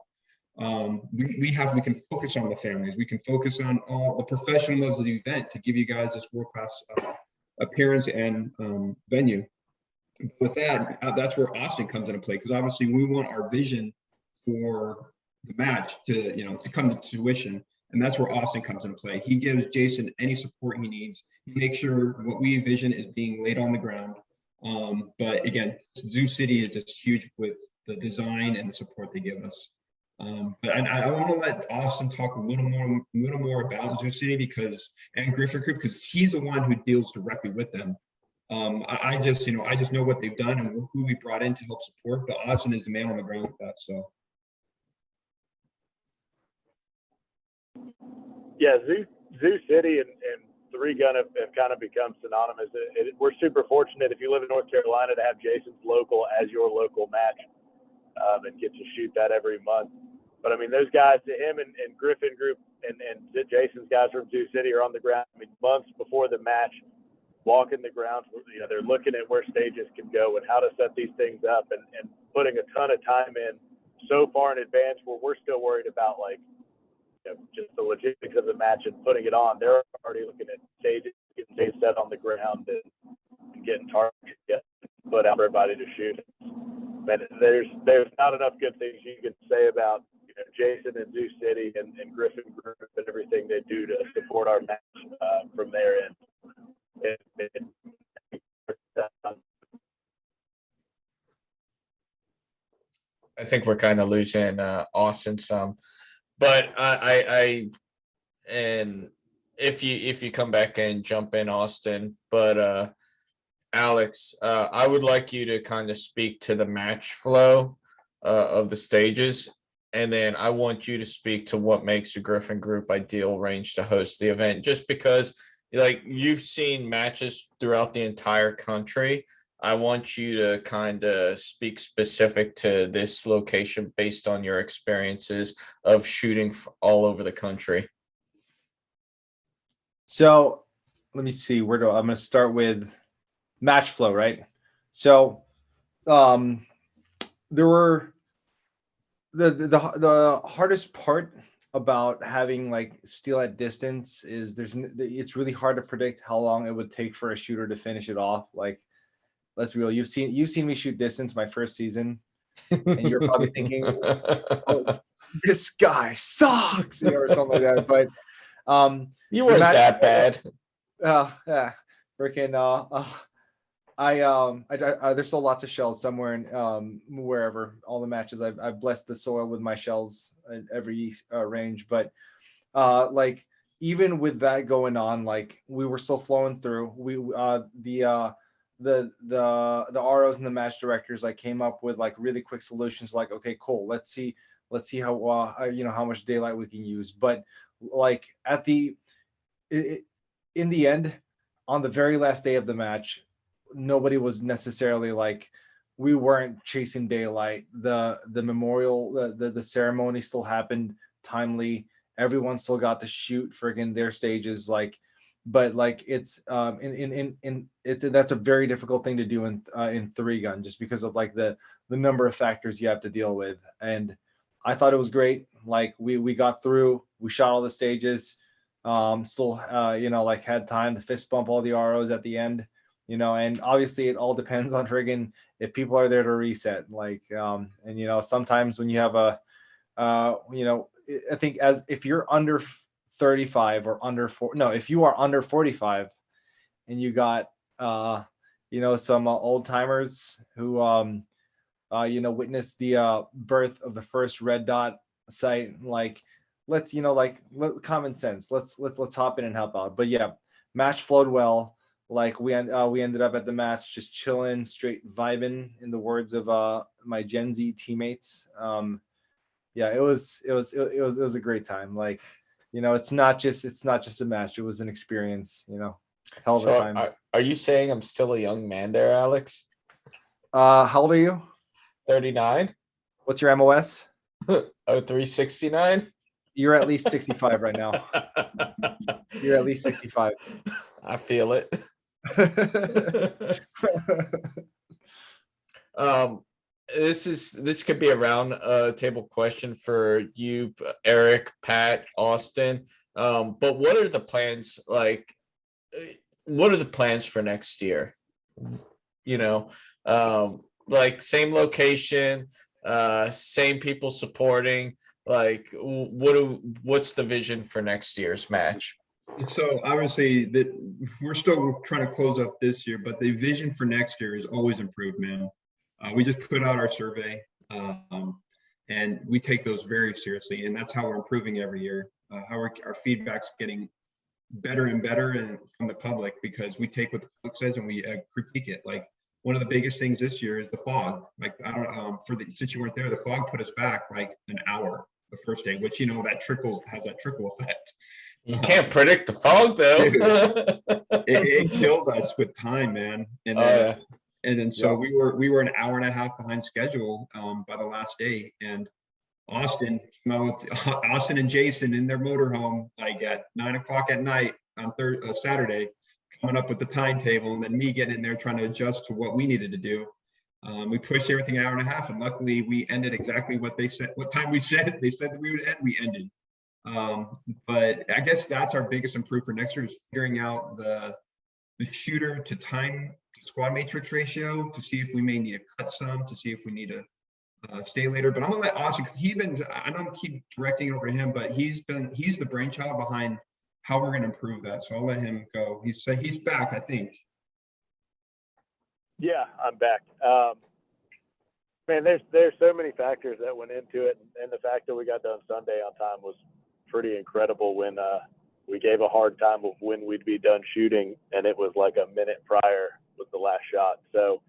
We can focus on the families. We can focus on all the professionals of the event to give you guys this world-class appearance and venue. With that, that's where Austin comes into play, because obviously we want our vision for the match to come to fruition, and that's where Austin comes into play. He gives Jason any support he needs. He makes sure what we envision is being laid on the ground. But again, Zoo City is just huge with the design and the support they give us. But I want to let Austin talk a little more about Zoo City and Griffin Group, because he's the one who deals directly with them. I just know what they've done and who we brought in to help support, but Austin is the man on the ground with that. So. Yeah, Zoo City and Three Gun have kind of become synonymous. We're super fortunate, if you live in North Carolina, to have Jason's Local as your local match, and get to shoot that every month. But I mean, those guys, him and Griffin Group and Jason's guys from Zoo City are on the ground. I mean, months before the match, walking the grounds, they're looking at where stages can go and how to set these things up, and putting a ton of time in so far in advance, where we're still worried about just the logistics of the match and putting it on. They're already looking at stages, getting stage set on the ground and getting targets put out for everybody to shoot. But there's not enough good things you can say about Jason and Zoo City and Griffin Group and everything they do to support our match from their end. I think we're kind of losing Austin some, but and if you come back and jump in, Austin, but Alex, I would like you to kind of speak to the match flow of the stages, and then I want you to speak to what makes the Griffin Group ideal range to host the event, just because you've seen matches throughout the entire country. I want you to kind of speak specific to this location based on your experiences of shooting all over the country. So let me see, I'm going to start with match flow, right? So there were the hardest part about having steel at distance is it's really hard to predict how long it would take for a shooter to finish it off. Let's be real, you've seen me shoot distance my first season, and you're probably thinking, oh, this guy sucks, or something like that. But you weren't that bad. Yeah, freaking there's still lots of shells somewhere in wherever, all the matches I've blessed the soil with my shells at every range. But even with that going on, we were still flowing through. The ROs and the match directors came up with really quick solutions. Okay, cool. Let's see how how much daylight we can use. But in the end, on the very last day of the match, nobody was necessarily we weren't chasing daylight. The memorial, the ceremony still happened timely. Everyone still got to shoot friggin' their stages. But it's that's a very difficult thing to do in Three Gun, just because of the number of factors you have to deal with. And I thought it was great. We got through, we shot all the stages, still had time to fist bump all the ROs at the end, and obviously it all depends on friggin' if people are there to reset. And sometimes when you have I think if you're under 35 or if you are under 45 and you got some old timers who witnessed the birth of the first red dot site, let's common sense, let's hop in and help out. But yeah, match flowed well. We ended up at the match just chilling, straight vibing, in the words of my Gen Z teammates. It was a great time. It's not just a match, it was an experience. Hell of a time. Are you saying I'm still a young man there, Alex? How old are you? 39. What's your MOS? 0369. You're at least 65 right now. You're at least 65. I feel it. This could be a round table question for you, Eric, Pat, Austin. But what are the plans like? What are the plans for next year? You know, like same location, same people supporting. Like, what's the vision for next year's match? So obviously that we're still trying to close up this year, but the vision for next year is always improved, man. We just put out our survey, and we take those very seriously, and that's how we're improving every year. Our feedback's getting better and better and from the public, because we take what the public says and we critique it. Like, one of the biggest things this year is the fog. Like, I don't since you weren't there, the fog put us back like an hour the first day, which, that has that trickle effect. You can't predict the fog, though. It killed us with time, man. And then so we were an hour and a half behind schedule by the last day. And Austin and Jason in their motorhome, like at 9 o'clock at night on Saturday, coming up with the timetable, and then me getting in there trying to adjust to what we needed to do. We pushed everything an hour and a half, and luckily we ended exactly what they said, what time we said. They said that we would end, we ended. But I guess that's our biggest improvement for next year, is figuring out the shooter to time squad matrix ratio, to see if we may need to cut some, to see if we need to stay later. But I'm gonna let Austin, because I don't keep directing it over to him, but he's the brainchild behind how we're gonna improve that. So I'll let him go. He's back, I think. Yeah, I'm back. Man, there's so many factors that went into it, and the fact that we got done Sunday on time was pretty incredible. When we gave a hard time of when we'd be done shooting, and it was like a minute prior was the last shot. So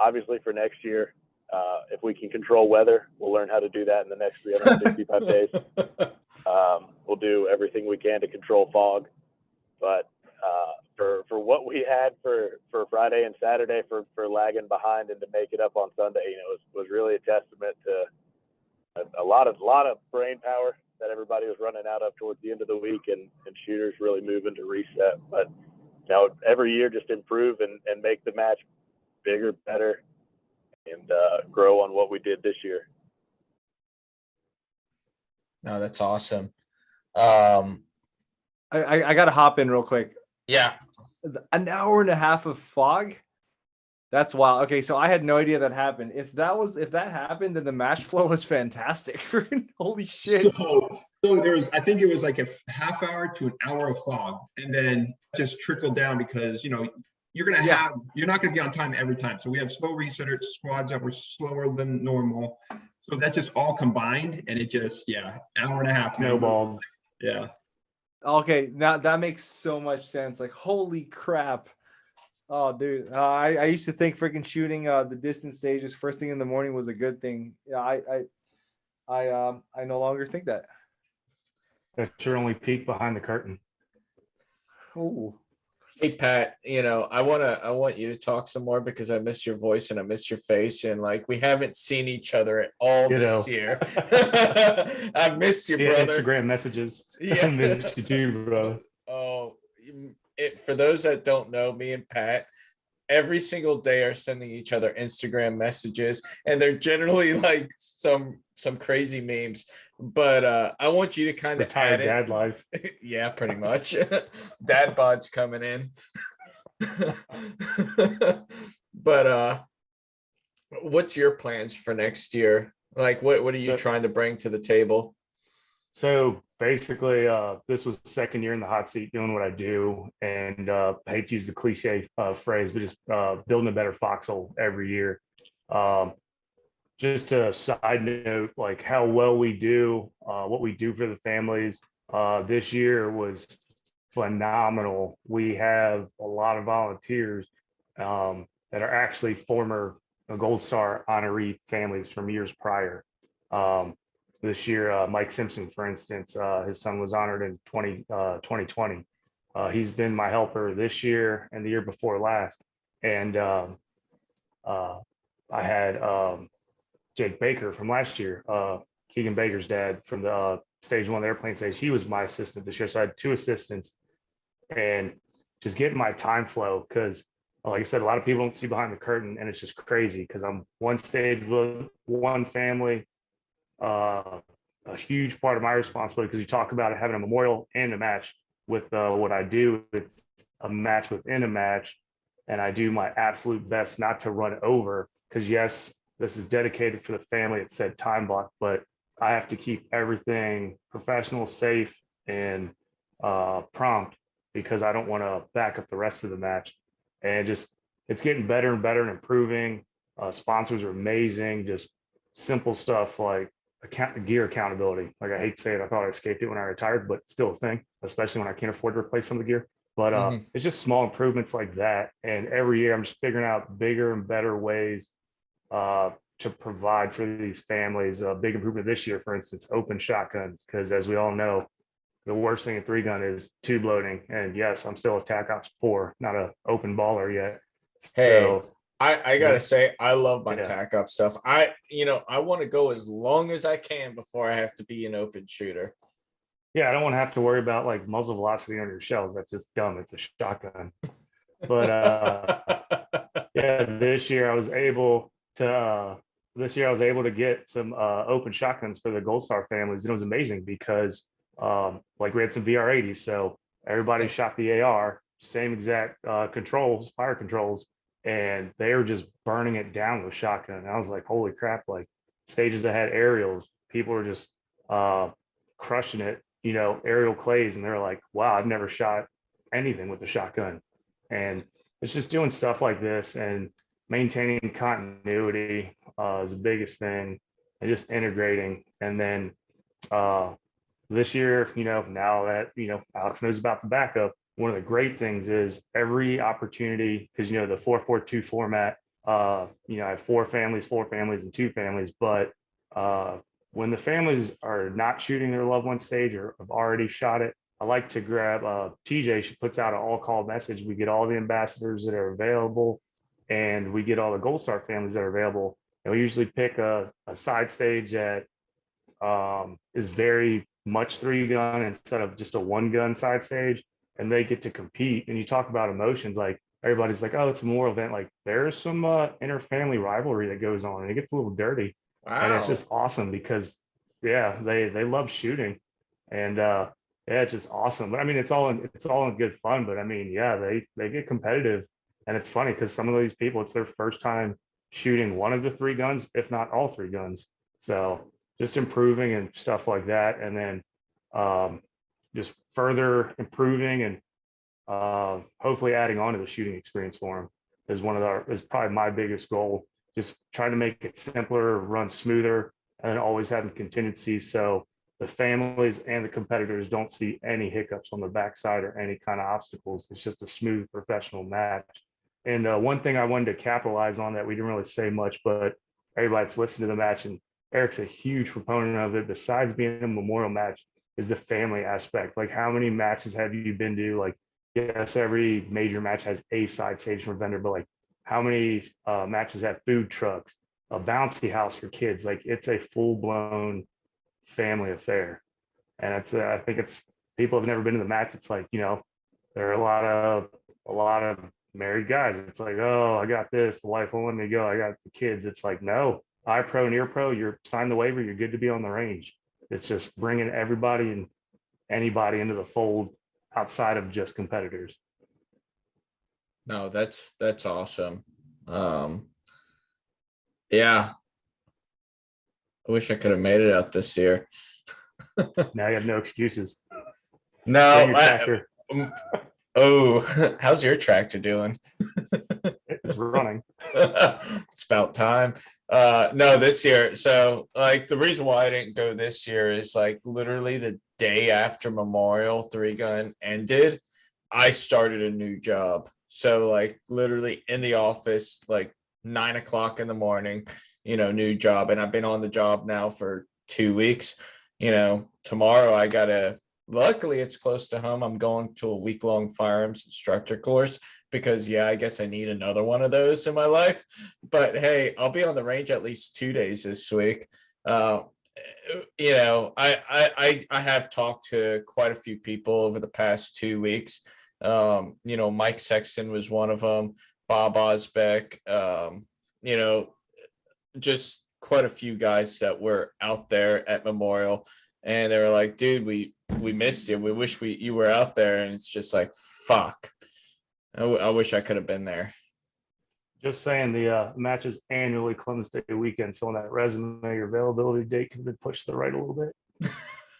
obviously for next year, if we can control weather, we'll learn how to do that in the next 365 days. We'll do everything we can to control fog. But for what we had for Friday and Saturday for lagging behind and to make it up on Sunday, was really a testament to a lot of brain power that everybody was running out of towards the end of the week, and shooters really moving to reset. But every year just improve and make the match bigger, better, and grow on what we did this year. No, that's awesome. I gotta hop in real quick. Yeah. An hour and a half of fog. That's wild. Okay, so I had no idea that happened. If that happened, then the match flow was fantastic. Holy shit. So I think it was like a half hour to an hour of fog, and then just trickled down, because you're not gonna be on time every time. So we had slow resetter squads that were slower than normal. So that's just all combined, and it just hour and a half. Snowballed. Yeah. Okay, now that makes so much sense. Like, holy crap. Oh, dude. I used to think freaking shooting the distance stages first thing in the morning was a good thing. Yeah, I no longer think that. That's your only peek behind the curtain. Oh. Hey Pat, I want you to talk some more, because I miss your voice and I miss your face, and like we haven't seen each other at all this year. I miss you, brother. Instagram messages. Yeah. I miss you too, bro. Oh, for those that don't know, me and Pat every single day are sending each other Instagram messages, and they're generally like some crazy memes. But I want you to kind of add it. Dad life. Yeah, pretty much. Dad bod's coming in. But what's your plans for next year? Like, what are you trying to bring to the table? So basically, this was the second year in the hot seat doing what I do, and I hate to use the cliche phrase, but just building a better foxhole every year. Just a side note, like how well we do, what we do for the families. This year was phenomenal. We have a lot of volunteers that are actually former Gold Star honoree families from years prior. This year, Mike Simpson, for instance, his son was honored in 2020. He's been my helper this year and the year before last. And I had Jake Baker from last year, Keegan Baker's dad from the stage one airplane stage. He was my assistant this year. So I had 2 assistants, and just getting my time flow, because like I said, a lot of people don't see behind the curtain, and it's just crazy because I'm one stage with one family. A huge part of my responsibility, because you talk about having a memorial and a match. With what I do, it's a match within a match, and I do my absolute best not to run over, because yes, this is dedicated for the family. It said time block, but I have to keep everything professional, safe, and prompt, because I don't want to back up the rest of the match. And just it's getting better and better and improving. Sponsors are amazing. Just simple stuff like gear accountability. Like, I hate to say it, I thought I escaped it when I retired, but it's still a thing, especially when I can't afford to replace some of the gear. But Mhm. it's just small improvements like that. And every year I'm just figuring out bigger and better ways to provide for these families. A big improvement this year, for instance, open shotguns, because as we all know, the worst thing in 3-gun is tube loading. And yes, I'm still a TAC Ops 4, not an open baller yet. Hey, So I gotta say, I love my Yeah. tack up stuff. I want to go as long as I can before I have to be an open shooter. yeah, I don't want to have to worry about like muzzle velocity on your shells. That's just dumb. It's a shotgun. But yeah, this year I was able to get some open shotguns for the Gold Star families. And it was amazing because like we had some VR80s, so everybody Nice. shot the AR, same exact controls, fire controls, and they were just burning it down with shotgun. And I was like, holy crap, like stages that had aerials, people were just crushing it, aerial clays, and they're like, wow, I've never shot anything with the shotgun. And it's just doing stuff like this and maintaining continuity is the biggest thing, and just integrating. And then this year, now that Alex knows about the backup, one of the great things is every opportunity, because the 4-4-2 format, I have 4 families, and 2 families, but when the families are not shooting their loved one stage or have already shot it, I like to grab TJ. She puts out an all call message. We get all the ambassadors that are available, and we get all the Gold Star families that are available. And we usually pick a side stage that is very much 3-gun instead of just a 1-gun side stage, and they get to compete. And you talk about emotions, like everybody's like, oh, it's a memorial event. Like, there's some inter-family rivalry that goes on, and it gets a little dirty. And it's Wow. just awesome because they love shooting, and it's just awesome. But I mean, it's all in good fun. But I mean, yeah, they get competitive, and it's funny because some of these people, it's their first time shooting one of the 3 guns, if not all 3 guns. So just improving and stuff like that, and then just further improving and hopefully adding on to the shooting experience for them is probably my biggest goal. Just trying to make it simpler, run smoother, and always having contingencies so the families and the competitors don't see any hiccups on the backside or any kind of obstacles. It's just a smooth professional match. And one thing I wanted to capitalize on that we didn't really say much, but everybody that's listened to the match, and Eric's a huge proponent of it, besides being a memorial match, is the family aspect. Like, how many matches have you been to? Like, yes, every major match has a side stage from a vendor, but like, how many matches have food trucks, a bouncy house for kids? Like, it's a full blown family affair. And I think it's, people have never been to the match. It's like, there are a lot of married guys. It's like, oh, I got this, the wife won't let me go, I got the kids. It's like, no, eye pro, near pro, you're signed the waiver, you're good to be on the range. It's just bringing everybody and anybody into the fold outside of just competitors. No, that's awesome. Yeah, I wish I could have made it out this year. Now you have no excuses. No, Bring your tractor. oh, how's your tractor doing? It's running. It's about time. No, this year. So like the reason why I didn't go this year is like literally the day after Memorial 3-gun ended, I started a new job. So like literally in the office, like 9 o'clock in the morning, new job. And I've been on the job now for 2 weeks. Tomorrow luckily it's close to home. I'm going to a week-long firearms instructor course, because yeah, I guess I need another one of those in my life. But hey, I'll be on the range at least 2 days this week. Uh, I have talked to quite a few people over the past 2 weeks. Mike Sexton was one of them, Bob Osbeck, just quite a few guys that were out there at Memorial, and they were like, dude, we missed you. We wish you were out there. And it's just like, fuck. I wish I could have been there. Just saying, the match is annually Columbus Day weekend. So on that resume, your availability date could have been pushed to the right a little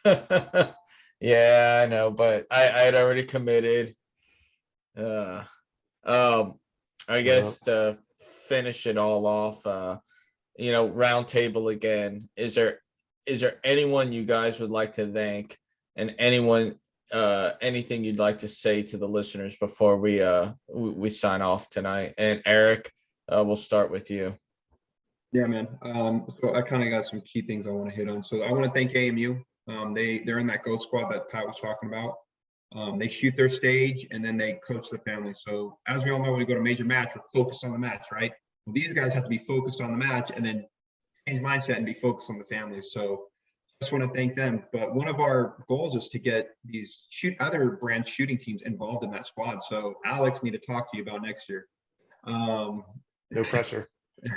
bit. Yeah, I know, but I had already committed. I guess to finish it all off, round table again. Is there anyone you guys would like to thank, and anything you'd like to say to the listeners before we sign off tonight? And Eric, we'll start with you. Yeah, man. So I kind of got some key things I want to hit on. So I want to thank AMU. They're in that GOAT squad that Pat was talking about. They shoot their stage and then they coach the family. So as we all know, when we go to a major match, we're focused on the match, right? Well, these guys have to be focused on the match and then change mindset and be focused on the family. So just want to thank them. But one of our goals is to get these other brand shooting teams involved in that squad. So Alex, need to talk to you about next year. No pressure.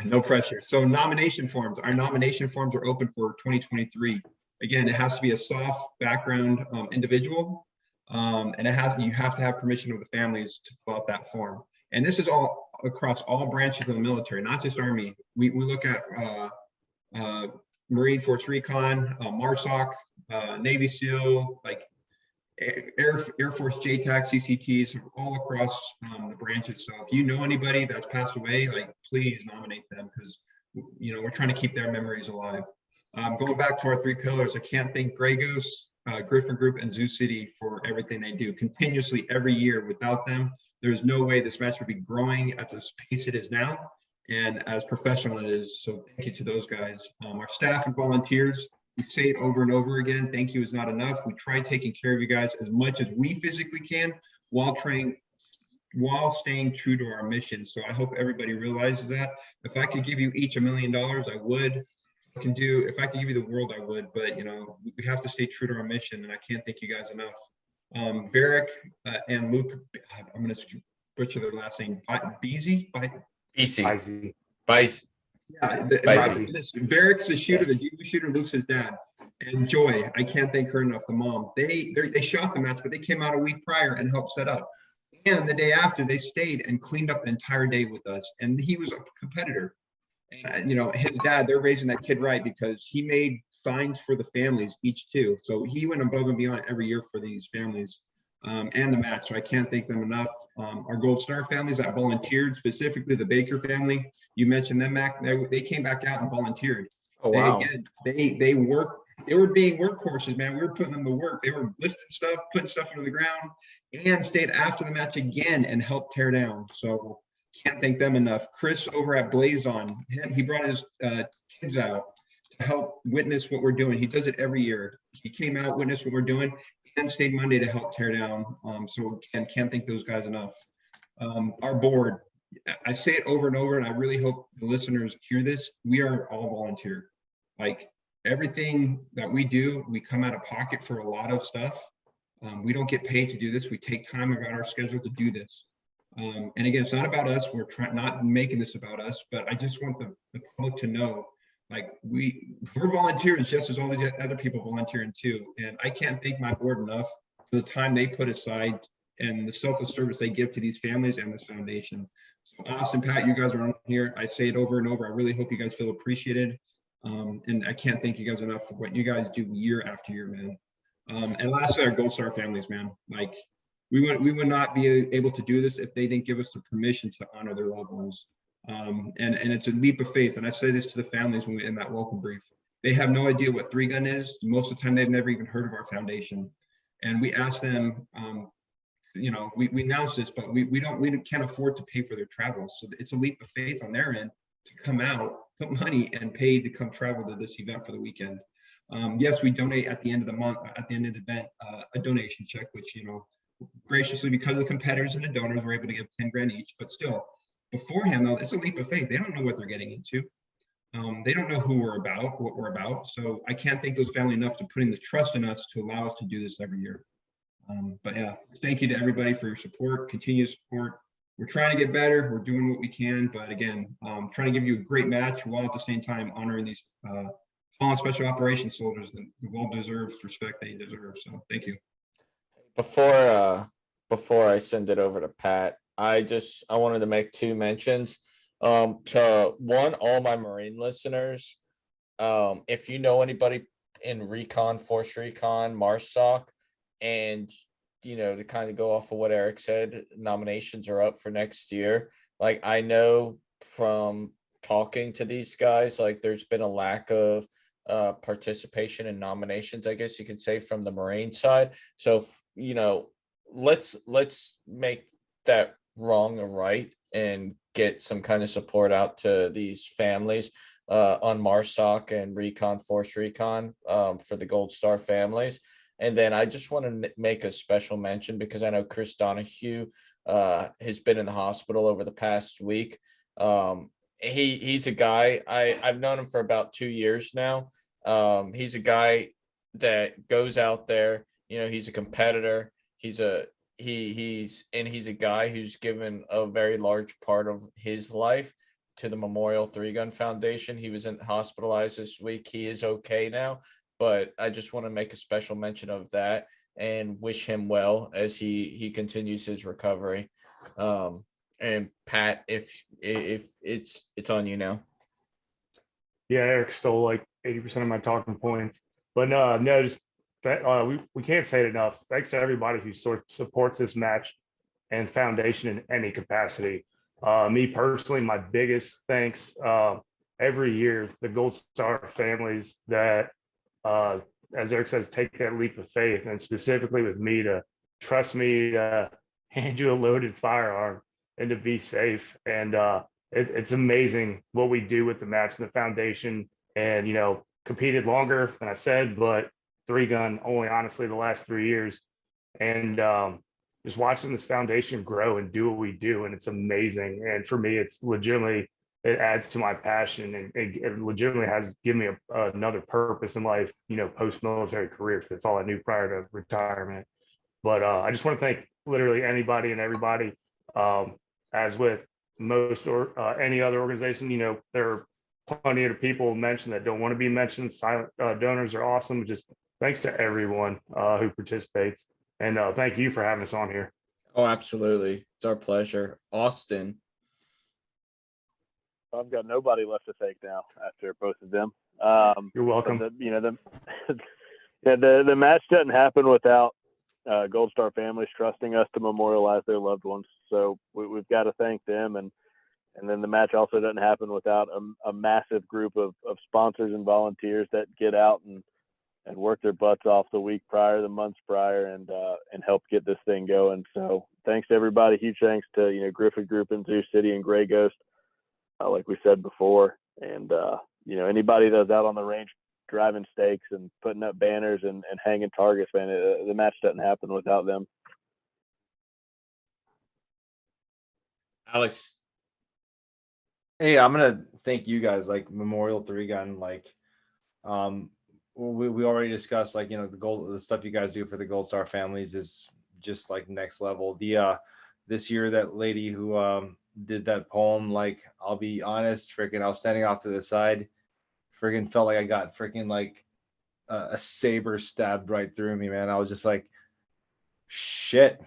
No pressure. So nomination forms. Our nomination forms are open for 2023. Again, it has to be a soft background individual, and you have to have permission of the families to fill out that form. And this is all across all branches of the military, not just Army. We look at Marine Force Recon, MARSOC, Navy SEAL, like Air Force JTAC, CCTs, all across the branches. So if you know anybody that's passed away, like please nominate them, because we're trying to keep their memories alive. Going back to our 3 pillars, I can't thank Grey Goose, Griffin Group, and Zoo City for everything they do continuously every year. Without them, there's no way this match would be growing at the pace it is now and as professional it is. So thank you to those guys. Our staff and volunteers, we say it over and over again, thank you is not enough. We try taking care of you guys as much as we physically can while staying true to our mission. So I hope everybody realizes that. If I could give you each $1 million, I would. If I could give you the world, I would, but we have to stay true to our mission, and I can't thank you guys enough. Varric and Luke, I'm going to butcher their last name, BC. Yeah, Varric's the shooter, the DB shooter, Luke's his dad. And Joy, I can't thank her enough, the mom. They shot the match, but they came out a week prior and helped set up. And the day after, they stayed and cleaned up the entire day with us. And he was a competitor. And his dad, they're raising that kid right, because he made signs for the families each too. So he went above and beyond every year for these families and the match. So I can't thank them enough. Our Gold Star families that volunteered, specifically the Baker family, you mentioned them, Mac. They came back out and volunteered. Oh wow! They worked. They were being workhorses, man. We were putting them to work. They were lifting stuff, putting stuff into the ground, and stayed after the match again and helped tear down. So can't thank them enough. Chris over at Blazon, he brought his kids out to help witness what we're doing. He does it every year. He came out, witnessed what we're doing, and stayed Monday to help tear down. So again, can't thank those guys enough. Our board, I say it over and over, and I really hope the listeners hear this. We are all volunteer. Like everything that we do, we come out of pocket for a lot of stuff. We don't get paid to do this. We take time out our schedule to do this. And again, it's not about us. We're not making this about us, but I just want the public to know, like we're volunteers just as all these other people volunteering too. And I can't thank my board enough for the time they put aside and the selfless service they give to these families and this foundation. So Austin, Pat, you guys are on here. I say it over and over. I really hope you guys feel appreciated. And I can't thank you guys enough for what you guys do year after year, man. And lastly, our Gold Star families, man. Like we would not be able to do this if they didn't give us the permission to honor their loved ones. And it's a leap of faith. And I say this to the families when we in that welcome brief. They have no idea what 3-gun is. Most of the time, they've never even heard of our foundation. And we ask them, we announce this, but we can't afford to pay for their travel. So it's a leap of faith on their end to come out, put money and pay to come travel to this event for the weekend. Yes, we donate at the end of the month, at the end of the event, a donation check, which, graciously, because of the competitors and the donors, we're able to give 10 grand each. But still, beforehand though, it's a leap of faith. They don't know what they're getting into. They don't know who we're about, what we're about. So I can't thank those family enough to putting the trust in us to allow us to do this every year. But yeah, thank you to everybody for your support, continued support. We're trying to get better. We're doing what we can. But again, trying to give you a great match while at the same time honoring these fallen special operations soldiers, the well-deserved respect they deserve. So thank you. Before I send it over to Pat, I wanted to make two mentions. To one, all my Marine listeners, if you know anybody in recon, force recon, MARSOC, and to kind of go off of what Eric said, nominations are up for next year. Like, I know from talking to these guys, like, there's been a lack of participation in nominations, I guess you could say, from the Marine side. So let's make that wrong or right and get some kind of support out to these families on MARSOC and Recon, Force Recon, for the Gold Star families. And then I just want to make a special mention, because I know Chris Donahue has been in the hospital over the past week. He's a guy, I've known him for about 2 years now. He's a guy that goes out there, he's a competitor. He's a guy who's given a very large part of his life to the Memorial 3-Gun Foundation. He was hospitalized this week. He is okay now, but I just want to make a special mention of that and wish him well as he continues his recovery. And Pat, if it's on you now. Yeah, Eric stole like 80% of my talking points, but no, just we can't say it enough. Thanks to everybody who supports this match and foundation in any capacity. Me personally, my biggest thanks every year, the Gold Star families that, as Eric says, take that leap of faith, and specifically with me, to trust me to hand you a loaded firearm and to be safe. And it's amazing what we do with the match and the foundation. And competed longer than I said, but 3-gun only honestly the last 3 years. And just watching this foundation grow and do what we do, and it's amazing. And for me, it's legitimately, it adds to my passion, and it legitimately has given me another purpose in life, post-military career, because that's all I knew prior to retirement. But I just want to thank literally anybody and everybody. As with most or any other organization, there are plenty of people mentioned that don't want to be mentioned. Silent donors are awesome. Just thanks to everyone who participates. And thank you for having us on here. Oh, absolutely. It's our pleasure. Austin. I've got nobody left to thank now after both of them. You're welcome. The match doesn't happen without Gold Star families trusting us to memorialize their loved ones. So we've got to thank them. And then the match also doesn't happen without a massive group of sponsors and volunteers that get out and work their butts off the week prior, the months prior, and help get this thing going. So thanks to everybody. Huge thanks to Griffith Group and Zoo City and Gray Ghost, like we said before. And anybody that's out on the range driving stakes and putting up banners and hanging targets, man, the match doesn't happen without them. Alex. Hey, I'm gonna thank you guys, like Memorial 3-Gun, like we already discussed, like the stuff you guys do for the Gold Star families is just like next level. The this year, that lady who did that poem, like, I'll be honest, freaking, I was standing off to the side, freaking felt like I got freaking like a saber stabbed right through me, man. I was just like, shit.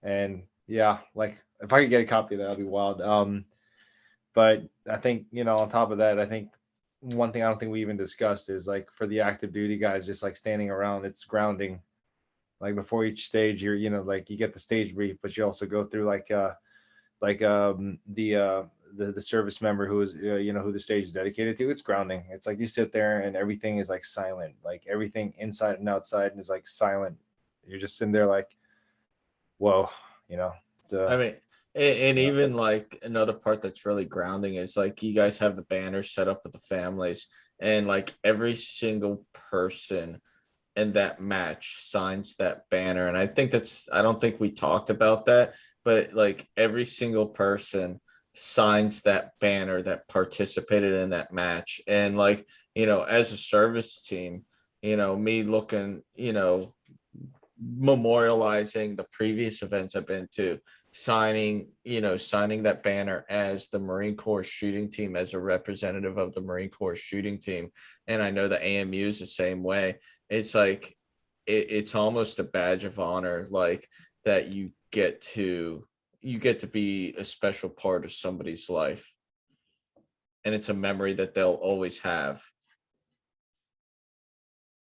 And yeah, like, if I could get a copy of that, that'd be wild. But I think, on top of that, I think one thing I don't think we even discussed is, like, for the active duty guys, just like standing around, it's grounding. Like, before each stage, you're, like, you get the stage brief, but you also go through the service member who is, who the stage is dedicated to. It's grounding. It's like you sit there and everything is like silent, like everything inside and outside is like silent. You're just sitting there like, whoa, I mean, and even like another part that's really grounding is, like, you guys have the banners set up with the families, and like every single person in that match signs that banner. And I think I don't think we talked about that, but like every single person signs that banner that participated in that match. And like, as a service team, me looking, memorializing the previous events I've been to, signing that banner as the Marine Corps shooting team, as a representative of the Marine Corps shooting team. And I know the AMU is the same way. It's like, it's almost a badge of honor, like that you get to be a special part of somebody's life. And it's a memory that they'll always have.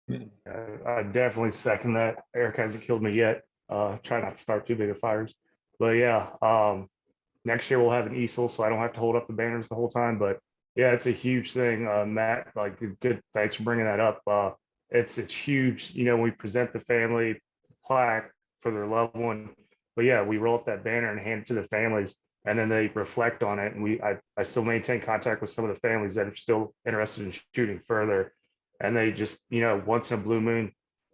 I definitely second that. Eric hasn't killed me yet. Try not to start too big of fires. But yeah, next year we'll have an easel, so I don't have to hold up the banners the whole time. But yeah, it's a huge thing, Matt. Like, good. Thanks for bringing that up. It's huge. We present the family plaque for their loved one. But yeah, we roll up that banner and hand it to the families, and then they reflect on it. And I still maintain contact with some of the families that are still interested in shooting further. And they just, once in a blue moon,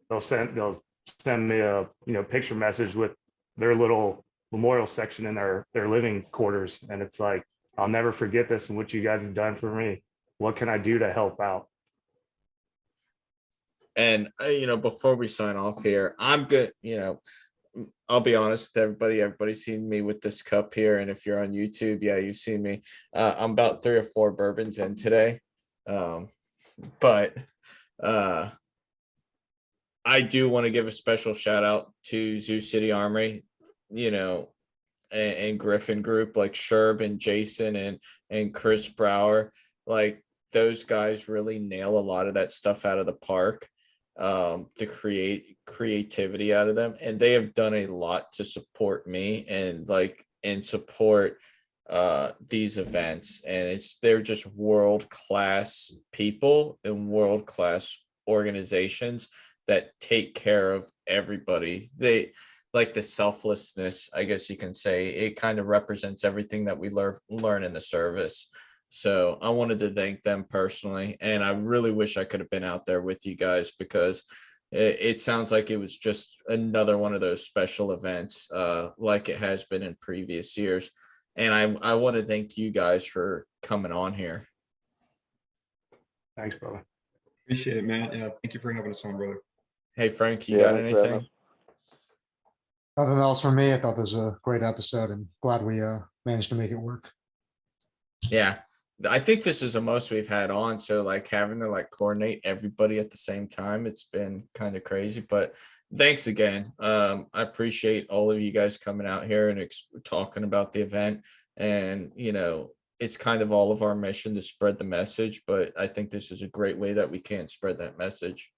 they'll send me a picture message with their little memorial section in their living quarters. And it's like, I'll never forget this and what you guys have done for me. What can I do to help out? And before we sign off here, I'm good. I'll be honest with everybody. Everybody's seen me with this cup here, and if you're on YouTube, yeah, you've seen me. I'm about 3 or 4 bourbons in today. But I do want to give a special shout out to Zoo City Armory, and Griffin Group, like Sherb and Jason and Chris Brower. Like, those guys really nail a lot of that stuff out of the park, to create creativity out of them. And they have done a lot to support me and support these events. And they're just world-class people and world-class organizations that take care of everybody. They, like, the selflessness, I guess you can say, it kind of represents everything that we learn in the service. So I wanted to thank them personally, and I really wish I could have been out there with you guys, because it sounds like it was just another one of those special events, like it has been in previous years. And I want to thank you guys for coming on here. Thanks, brother. Appreciate it, Matt. Yeah, thank you for having us on, brother. Hey, Frank, you Yeah, got thanks for having anything? Nothing else from me. I thought this was a great episode and glad we managed to make it work. Yeah, I think this is the most we've had on. So like having to like coordinate everybody at the same time, it's been kind of crazy. But thanks again. I appreciate all of you guys coming out here and talking about the event. And it's kind of all of our mission to spread the message. But I think this is a great way that we can spread that message.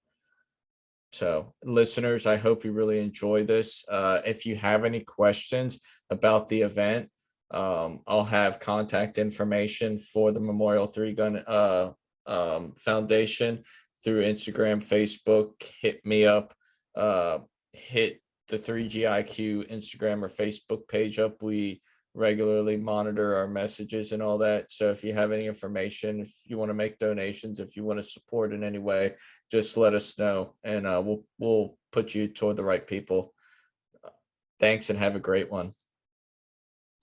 So listeners, I hope you really enjoy this. If you have any questions about the event, I'll have contact information for the Memorial 3-Gun Foundation through Instagram, Facebook. Hit me up. Hit the 3GIQ Instagram or Facebook page up. We regularly monitor our messages and all that. So if you have any information, if you want to make donations, if you want to support in any way, just let us know, and we'll put you toward the right people. Thanks, and have a great one.